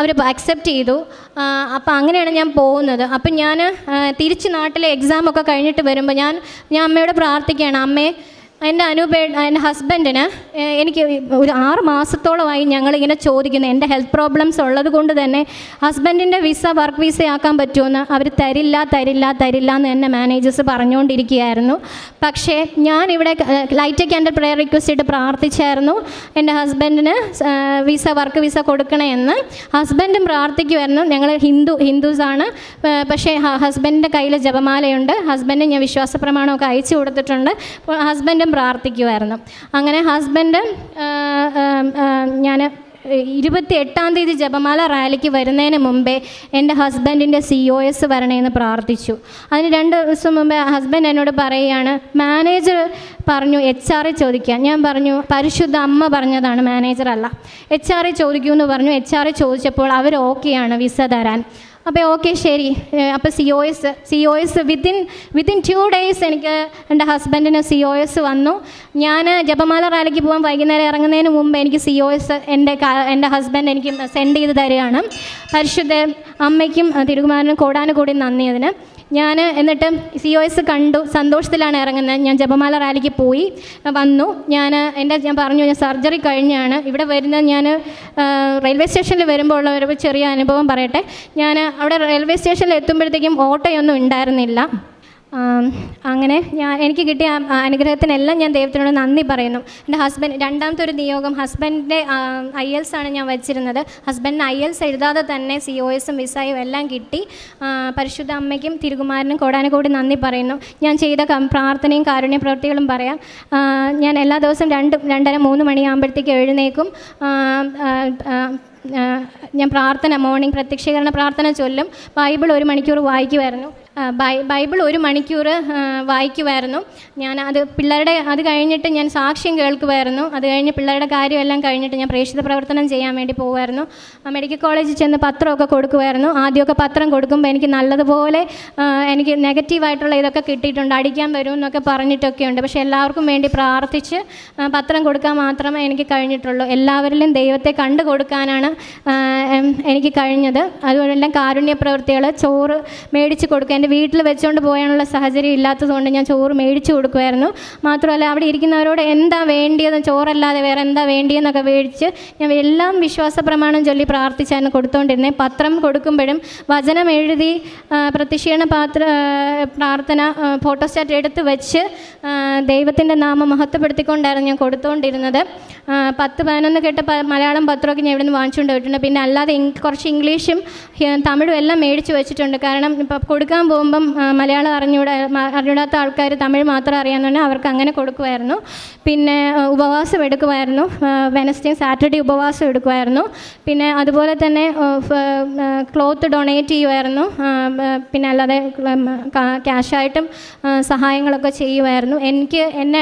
Speaker 1: അവർ അക്സെപ്റ്റ് ചെയ്തു. അപ്പോൾ അങ്ങനെയാണ് ഞാൻ പോകുന്നത്. അപ്പം ഞാൻ തിരിച്ച് നാട്ടിലെ എക്സാമൊക്കെ കഴിഞ്ഞിട്ട് വരുമ്പോൾ ഞാൻ അമ്മയോട് പ്രാർത്ഥിക്കുകയാണ്, അമ്മേ എൻ്റെ ഹസ്ബൻഡിന് എനിക്ക് ഒരു 6 മാസത്തോളമായി ഞങ്ങളിങ്ങനെ ചോദിക്കുന്നു. എൻ്റെ ഹെൽത്ത് പ്രോബ്ലംസ് ഉള്ളത് കൊണ്ട് തന്നെ ഹസ്ബൻഡിൻ്റെ വർക്ക് വിസ ആക്കാൻ പറ്റുമെന്ന് അവർ തരില്ല എന്ന് എന്നെ മാനേജേഴ്സ് പറഞ്ഞുകൊണ്ടിരിക്കുകയായിരുന്നു. പക്ഷേ ഞാനിവിടെ ലൈറ്റ് ക്യാൻഡിൽ പ്രെയർ റിക്വസ്റ്റ് ഇട്ട് പ്രാർത്ഥിച്ചായിരുന്നു എൻ്റെ ഹസ്ബൻഡിന് വർക്ക് വിസ കൊടുക്കണമെന്ന്. ഹസ്ബൻഡും പ്രാർത്ഥിക്കുമായിരുന്നു. ഞങ്ങൾ ഹിന്ദുസാണ്. പക്ഷേ ഹസ്ബൻഡിൻ്റെ കയ്യിൽ ജപമാലയുണ്ട്. ഹസ്ബൻഡിന് ഞാൻ വിശ്വാസ പ്രമാണമൊക്കെ അയച്ചു കൊടുത്തിട്ടുണ്ട്. ഹസ്ബൻഡും പ്രാർത്ഥിക്കുമായിരുന്നു. അങ്ങനെ ഹസ്ബൻഡ് ഞാൻ 28-ാം തീയതി ജപമാല റാലിക്ക് വരുന്നതിന് മുമ്പേ എൻ്റെ ഹസ്ബൻഡിൻ്റെ COS വരണമെന്ന് പ്രാർത്ഥിച്ചു. അതിന് 2 ദിവസം മുമ്പേ ഹസ്ബൻഡ് എന്നോട് പറയുകയാണ്, മാനേജർ പറഞ്ഞു HR ചോദിക്കാൻ. ഞാൻ പറഞ്ഞു, പരിശുദ്ധ അമ്മ പറഞ്ഞതാണ്, മാനേജറല്ല. HR ചോദിക്കുമെന്ന് പറഞ്ഞു. HR ചോദിച്ചപ്പോൾ അവർ ഓക്കെയാണ് വിസ തരാൻ. അപ്പോൾ ഓക്കെ ശരി. അപ്പോൾ COS വിത്തിൻ 2 ഡേയ്സ് എനിക്ക് എൻ്റെ ഹസ്ബൻഡിന് COS വന്നു. ഞാൻ ജപമാല റാലിക്ക് പോകാൻ വൈകുന്നേരം ഇറങ്ങുന്നതിന് മുമ്പ് എനിക്ക് COS എൻ്റെ ഹസ്ബൻഡ് എനിക്ക് സെൻഡ് ചെയ്ത് തരികയാണ്. പരിശുദ്ധ അമ്മയ്ക്കും തിരുകുമാരനും കോടാനുകൂടി നന്ദി അതിന്. ഞാൻ എന്നിട്ട് COS കണ്ടു, സന്തോഷത്തിലാണ് ഇറങ്ങുന്നത്. ഞാൻ ജപമാല റാലിക്ക് പോയി വന്നു. ഞാൻ പറഞ്ഞു, ഞാൻ സർജറി കഴിഞ്ഞാണ് ഇവിടെ വരുന്നത്. ഞാൻ റെയിൽവേ സ്റ്റേഷനിൽ വരുമ്പോൾ ഉള്ള ഒരു ചെറിയ അനുഭവം പറയട്ടെ. ഞാൻ അവിടെ റെയിൽവേ സ്റ്റേഷനിൽ എത്തുമ്പോഴത്തേക്കും ഓട്ടോയൊന്നും ഉണ്ടായിരുന്നില്ല. അങ്ങനെ എനിക്ക് കിട്ടിയ അനുഗ്രഹത്തിനെല്ലാം ഞാൻ ദൈവത്തിനോട് നന്ദി പറയുന്നു. എൻ്റെ ഹസ്ബൻഡ് രണ്ടാമത്തെ ഒരു നിയോഗം, ഹസ്ബൻഡിൻ്റെ IELTS ആണ് ഞാൻ വച്ചിരുന്നത്. ഹസ്ബൻഡിന് IELTS എഴുതാതെ തന്നെ COSും വിസയും എല്ലാം കിട്ടി. പരിശുദ്ധ അമ്മയ്ക്കും തിരുകുമാരനും കോടാനുകൂടി നന്ദി പറയുന്നു. ഞാൻ ചെയ്ത പ്രാർത്ഥനയും കാരുണ്യ പ്രവൃത്തികളും പറയാം. ഞാൻ എല്ലാ ദിവസവും 2-2:30-3 മണിയാകുമ്പോഴത്തേക്ക് എഴുന്നേക്കും. ഞാൻ മോർണിംഗ് പ്രത്യക്ഷീകരണ പ്രാർത്ഥന ചൊല്ലും. ബൈബിൾ 1 മണിക്കൂർ വായിക്കുമായിരുന്നു. ബൈബിൾ 1 മണിക്കൂർ വായിക്കുമായിരുന്നു. ഞാൻ അത് കഴിഞ്ഞിട്ട് ഞാൻ സാക്ഷ്യം കേൾക്കുമായിരുന്നു. അത് കഴിഞ്ഞ് പിള്ളേരുടെ കാര്യമെല്ലാം കഴിഞ്ഞിട്ട് ഞാൻ പ്രേക്ഷിത പ്രവർത്തനം ചെയ്യാൻ വേണ്ടി പോകുമായിരുന്നു. മെഡിക്കൽ കോളേജിൽ ചെന്ന് പത്രമൊക്കെ കൊടുക്കുമായിരുന്നു. ആദ്യമൊക്കെ പത്രം കൊടുക്കുമ്പോൾ എനിക്ക് നല്ലതുപോലെ എനിക്ക് നെഗറ്റീവായിട്ടുള്ള ഇതൊക്കെ കിട്ടിയിട്ടുണ്ട്. അടിക്കാൻ വരും എന്നൊക്കെ പറഞ്ഞിട്ടൊക്കെ ഉണ്ട്. പക്ഷേ എല്ലാവർക്കും വേണ്ടി പ്രാർത്ഥിച്ച് പത്രം കൊടുക്കാൻ മാത്രമേ എനിക്ക് കഴിഞ്ഞിട്ടുള്ളൂ. എല്ലാവരിലും ദൈവത്തെ കണ്ടു കൊടുക്കാനാണ് എനിക്ക് കഴിഞ്ഞത്. അതുകൊണ്ടെല്ലാം കാരുണ്യ പ്രവൃത്തികൾ, ചോറ് മേടിച്ച് കൊടുക്കുക. എൻ്റെ വീട്ടിൽ വെച്ചുകൊണ്ട് പോകാനുള്ള സാഹചര്യം ഇല്ലാത്തതുകൊണ്ട് ഞാൻ ചോറ് മേടിച്ച് കൊടുക്കുമായിരുന്നു. മാത്രമല്ല അവിടെ ഇരിക്കുന്നവരോട് എന്താ വേണ്ടിയത്, ചോറല്ലാതെ വേറെ എന്താ വേണ്ടിയെന്നൊക്കെ മേടിച്ച് ഞാൻ എല്ലാം വിശ്വാസ പ്രമാണം ചൊല്ലി പ്രാർത്ഥിച്ചായിരുന്നു കൊടുത്തുകൊണ്ടിരുന്നത്. പത്രം കൊടുക്കുമ്പോഴും വചനം എഴുതി പ്രത്യക്ഷീകരണ പ്രാർത്ഥന ഫോട്ടോസ്റ്റാറ്റ് എടുത്ത് വെച്ച് ദൈവത്തിൻ്റെ നാമം മഹത്വപ്പെടുത്തിക്കൊണ്ടായിരുന്നു ഞാൻ കൊടുത്തുകൊണ്ടിരുന്നത്. 10-11 കെട്ട് മലയാളം പത്രമൊക്കെ ഞാൻ ഇവിടെ നിന്ന് വാങ്ങിച്ചുകൊണ്ട് പോയിട്ടുണ്ട്. പിന്നെ അല്ലാതെ കുറച്ച് ഇംഗ്ലീഷും തമിഴും എല്ലാം മേടിച്ച് വെച്ചിട്ടുണ്ട്. കാരണം ഇപ്പം കൊടുക്കാൻ പോകുമ്പം മലയാളം അറിഞ്ഞൂടാത്ത ആൾക്കാർ തമിഴ് മാത്രം അറിയാമെന്നുണ്ടെങ്കിൽ അവർക്ക് അങ്ങനെ കൊടുക്കുമായിരുന്നു. പിന്നെ ഉപവാസം എടുക്കുമായിരുന്നു. വെനസ്ഡേ സാറ്റർഡേ ഉപവാസം എടുക്കുമായിരുന്നു. പിന്നെ അതുപോലെ തന്നെ ക്ലോത്ത് ഡൊണേറ്റ് ചെയ്യുമായിരുന്നു. പിന്നെ അല്ലാതെ ക്യാഷായിട്ടും സഹായങ്ങളൊക്കെ ചെയ്യുമായിരുന്നു.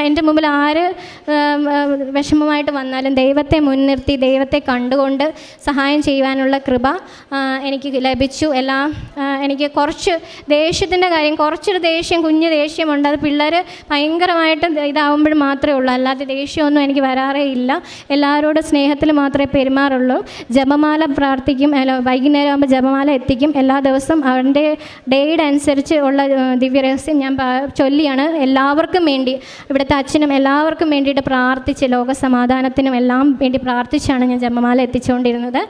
Speaker 1: എൻ്റെ മുമ്പിൽ ആര് വിഷമമായിട്ട് വന്നാലും ദൈവത്തെ മുൻനിർത്തി ദൈവത്തെ കണ്ടുകൊണ്ട് സഹായം ചെയ്യുവാനുള്ള കൃപ എനിക്ക് ലഭിച്ചു. എനിക്ക് കുറച്ച് ദേഷ്യത്തിൻ്റെ കാര്യം, കുറച്ചൊരു കുഞ്ഞു ദേഷ്യമുണ്ട്. അത് പിള്ളേർ ഭയങ്കരമായിട്ട് ഇതാവുമ്പോൾ മാത്രമേ ഉള്ളൂ. അല്ലാതെ ദേഷ്യമൊന്നും എനിക്ക് വരാറേ ഇല്ല. എല്ലാവരോടും സ്നേഹത്തിൽ മാത്രമേ പെരുമാറുള്ളൂ. ജപമാല പ്രാർത്ഥിക്കും. വൈകുന്നേരം ആകുമ്പോൾ ജപമാല എത്തിക്കും. എല്ലാ ദിവസവും അവൻ്റെ ഡേയുടെ അനുസരിച്ച് ഉള്ള ദിവ്യരഹസ്യം ഞാൻ ചൊല്ലിയാണ് എല്ലാവർക്കും വേണ്ടി, ഇവിടുത്തെ അച്ഛനും എല്ലാവർക്കും വേണ്ടിയിട്ട് പ്രാർത്ഥിച്ച് ലോകസമാധാനത്തിനും എല്ലാം വേണ്ടി പ്രാർത്ഥിച്ചാണ് ഞാൻ ജപമാല എത്തിച്ചുകൊണ്ടിരുന്നത്.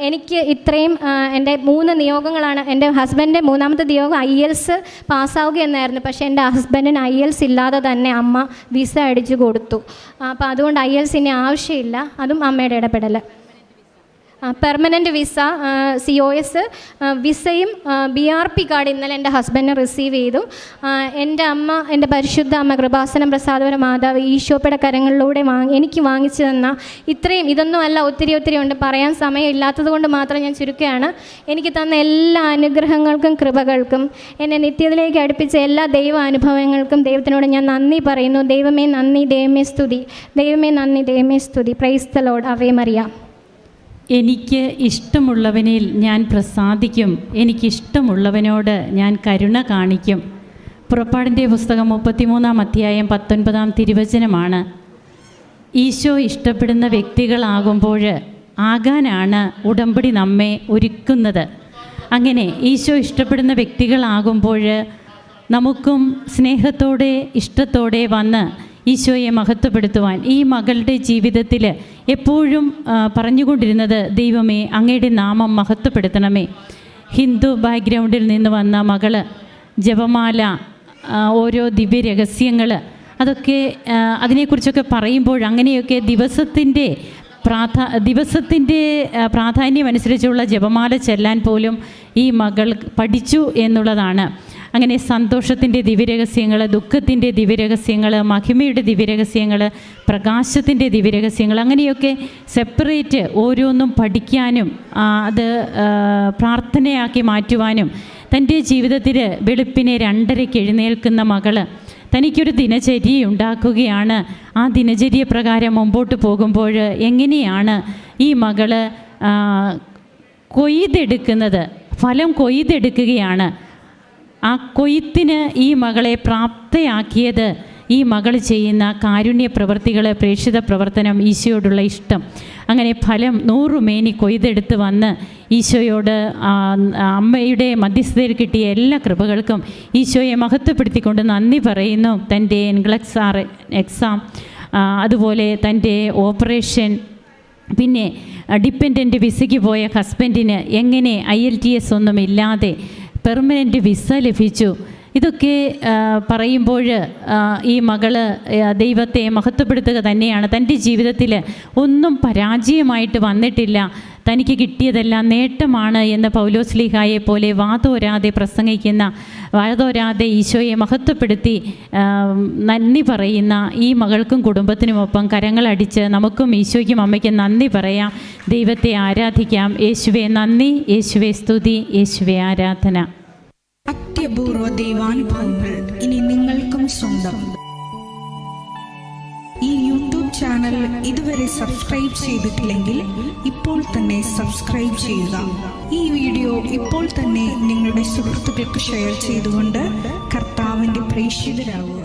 Speaker 1: എനിക്ക് ഇത്രയും എൻ്റെ 3 നിയോഗങ്ങളാണ്. എൻ്റെ ഹസ്ബൻഡിൻ്റെ 3ാമത്തെ നിയോഗം IELTS പാസ്സാവുക എന്നായിരുന്നു. പക്ഷേ എൻ്റെ ഹസ്ബൻഡിന് IELTS ഇല്ലാതെ തന്നെ അമ്മ വിസ അടിച്ചു കൊടുത്തു. അപ്പോൾ അതുകൊണ്ട് IELTS ഇനി ആവശ്യമില്ല. അതും അമ്മയുടെ ഇടപെടൽ. പെർമനൻറ്റ് വിസ, COS വിസയും BRP കാർഡ് ഇന്നലെ എൻ്റെ ഹസ്ബൻഡിനെ റിസീവ് ചെയ്തു. എൻ്റെ അമ്മ, എൻ്റെ പരിശുദ്ധ അമ്മ കൃപാസനം പ്രസാദപര മാതാവ് ഈശോയുടെ കരങ്ങളിലൂടെ എനിക്ക് വാങ്ങിച്ചു തന്ന ഇതൊന്നും അല്ല, ഒത്തിരി ഉണ്ട്. പറയാൻ സമയമില്ലാത്തത് കൊണ്ട് മാത്രം ഞാൻ ചുരുക്കുകയാണ്. എനിക്ക് തന്ന എല്ലാ അനുഗ്രഹങ്ങൾക്കും കൃപകൾക്കും എന്നെ നിത്യത്തിലേക്ക് അടുപ്പിച്ച എല്ലാ ദൈവാനുഭവങ്ങൾക്കും ദൈവത്തിനോട് ഞാൻ നന്ദി പറയുന്നു. ദൈവമേ നന്ദി, ദൈവമേ സ്തുതി, ദൈവമേ നന്ദി, ദൈവമേ സ്തുതി. Praise the lord. ആവേ മറിയ.
Speaker 2: എനിക്ക് ഇഷ്ടമുള്ളവനിൽ ഞാൻ പ്രസാദിക്കും, എനിക്കിഷ്ടമുള്ളവനോട് ഞാൻ കരുണ കാണിക്കും. പുറപ്പാടിൻ്റെ പുസ്തകം 33-ാം അധ്യായം 19-ാം തിരുവചനമാണ്. ഈശോ ഇഷ്ടപ്പെടുന്ന വ്യക്തികളാകുമ്പോൾ ആകാനാണ് ഉടമ്പടി നമ്മെ ഒരുക്കുന്നത്. അങ്ങനെ ഈശോ ഇഷ്ടപ്പെടുന്ന വ്യക്തികളാകുമ്പോൾ നമുക്കും സ്നേഹത്തോടെ ഇഷ്ടത്തോടെ വന്ന് ഈശോയെ മഹത്വപ്പെടുത്തുവാൻ ഈ മകളുടെ ജീവിതത്തിൽ എപ്പോഴും പറഞ്ഞുകൊണ്ടിരുന്നത്, ദൈവമേ അങ്ങയുടെ നാമം മഹത്വപ്പെടുത്തണമേ. ഹിന്ദു ബാക്ക്ഗ്രൗണ്ടിൽ നിന്ന് വന്ന മകള് ജപമാല, ഓരോ ദിവ്യരഹസ്യങ്ങൾ, അതൊക്കെ അതിനെക്കുറിച്ചൊക്കെ പറയുമ്പോൾ അങ്ങനെയൊക്കെ ദിവസത്തിൻ്റെ പ്രാധാന്യമനുസരിച്ചുള്ള ജപമാല ചെല്ലാൻ പോലും ഈ മകൾ പഠിച്ചു എന്നുള്ളതാണ്. അങ്ങനെ സന്തോഷത്തിൻ്റെ ദിവ്യരഹസ്യങ്ങൾ, ദുഃഖത്തിൻ്റെ ദിവ്യരഹസ്യങ്ങൾ, മഹിമയുടെ ദിവ്യരഹസ്യങ്ങൾ, പ്രകാശത്തിൻ്റെ ദിവ്യരഹസ്യങ്ങൾ, അങ്ങനെയൊക്കെ സെപ്പറേറ്റ് ഓരോന്നും പഠിക്കാനും അത് പ്രാർത്ഥനയാക്കി മാറ്റുവാനും തൻ്റെ ജീവിതത്തിൽ വെളുപ്പിനെ 2:30 എഴുന്നേൽക്കുന്ന മകൾ തനിക്കൊരു ദിനചര്യ ഉണ്ടാക്കുകയാണ്. ആ ദിനചര്യ പ്രകാരം മുമ്പോട്ട് പോകുമ്പോൾ എങ്ങനെയാണ് ഈ മകൾ കൊയ്തെടുക്കുന്നത്, ഫലം കൊയ്തെടുക്കുകയാണ്. ആ കൊയ്ത്തിന് ഈ മകളെ പ്രാപ്തയാക്കിയത് ഈ മകൾ ചെയ്യുന്ന കാരുണ്യ പ്രവർത്തികൾ, പ്രേക്ഷിത പ്രവർത്തനം, ഈശോയോടുള്ള ഇഷ്ടം. അങ്ങനെ ഫലം 100 മേനി കൊയ്തെടുത്ത് വന്ന് ഈശോയോട് അമ്മയുടെ മധ്യസ്ഥതയിൽ കിട്ടിയ എല്ലാ കൃപകൾക്കും ഈശോയെ മഹത്വപ്പെടുത്തിക്കൊണ്ട് നന്ദി പറയുന്നു. തൻ്റെ NCLEX എക്സാം, അതുപോലെ തൻ്റെ ഓപ്പറേഷൻ, പിന്നെ ഡിപ്പെൻഡൻ്റ് വിസയ്ക്ക് പോയ ഹസ്ബൻഡിന് എങ്ങനെ IELTS ഒന്നുമില്ലാതെ പെർമനൻറ്റ് വിസ ലഭിച്ചു. ഇതൊക്കെ പറയുമ്പോൾ ഈ മകള് ദൈവത്തെ മഹത്വപ്പെടുത്തുക തന്നെയാണ്. തൻ്റെ ജീവിതത്തിൽ ഒന്നും പരാജയമായിട്ട് വന്നിട്ടില്ല, തനിക്ക് കിട്ടിയതെല്ലാം നേട്ടമാണ് എന്ന് പൗലോസ്ലീഹായെ പോലെ വാതോരാതെ ഈശോയെ മഹത്വപ്പെടുത്തി നന്ദി പറയുന്ന ഈ മകൾക്കും കുടുംബത്തിനുമൊപ്പം കരങ്ങളടിച്ച് നമുക്കും ഈശോയ്ക്കും അമ്മയ്ക്കും നന്ദി പറയാം, ദൈവത്തെ ആരാധിക്കാം. യേശുവേ നന്ദി, യേശുവേ സ്തുതി, യേശുവേ ആരാധന.
Speaker 3: അത്യപൂർവ ദൈവാനുഭവങ്ങൾ ഇനി നിങ്ങൾക്കും സ്വന്തം. ഈ യൂട്യൂബ് ചാനൽ ഇതുവരെ സബ്സ്ക്രൈബ് ചെയ്തിട്ടില്ലെങ്കിൽ ഇപ്പോൾ തന്നെ സബ്സ്ക്രൈബ് ചെയ്യുക. ഈ വീഡിയോ ഇപ്പോൾ തന്നെ നിങ്ങളുടെ സുഹൃത്തുക്കൾക്ക് ഷെയർ ചെയ്തുകൊണ്ട് കർത്താവിൻ്റെ പ്രേക്ഷിതരാകുക.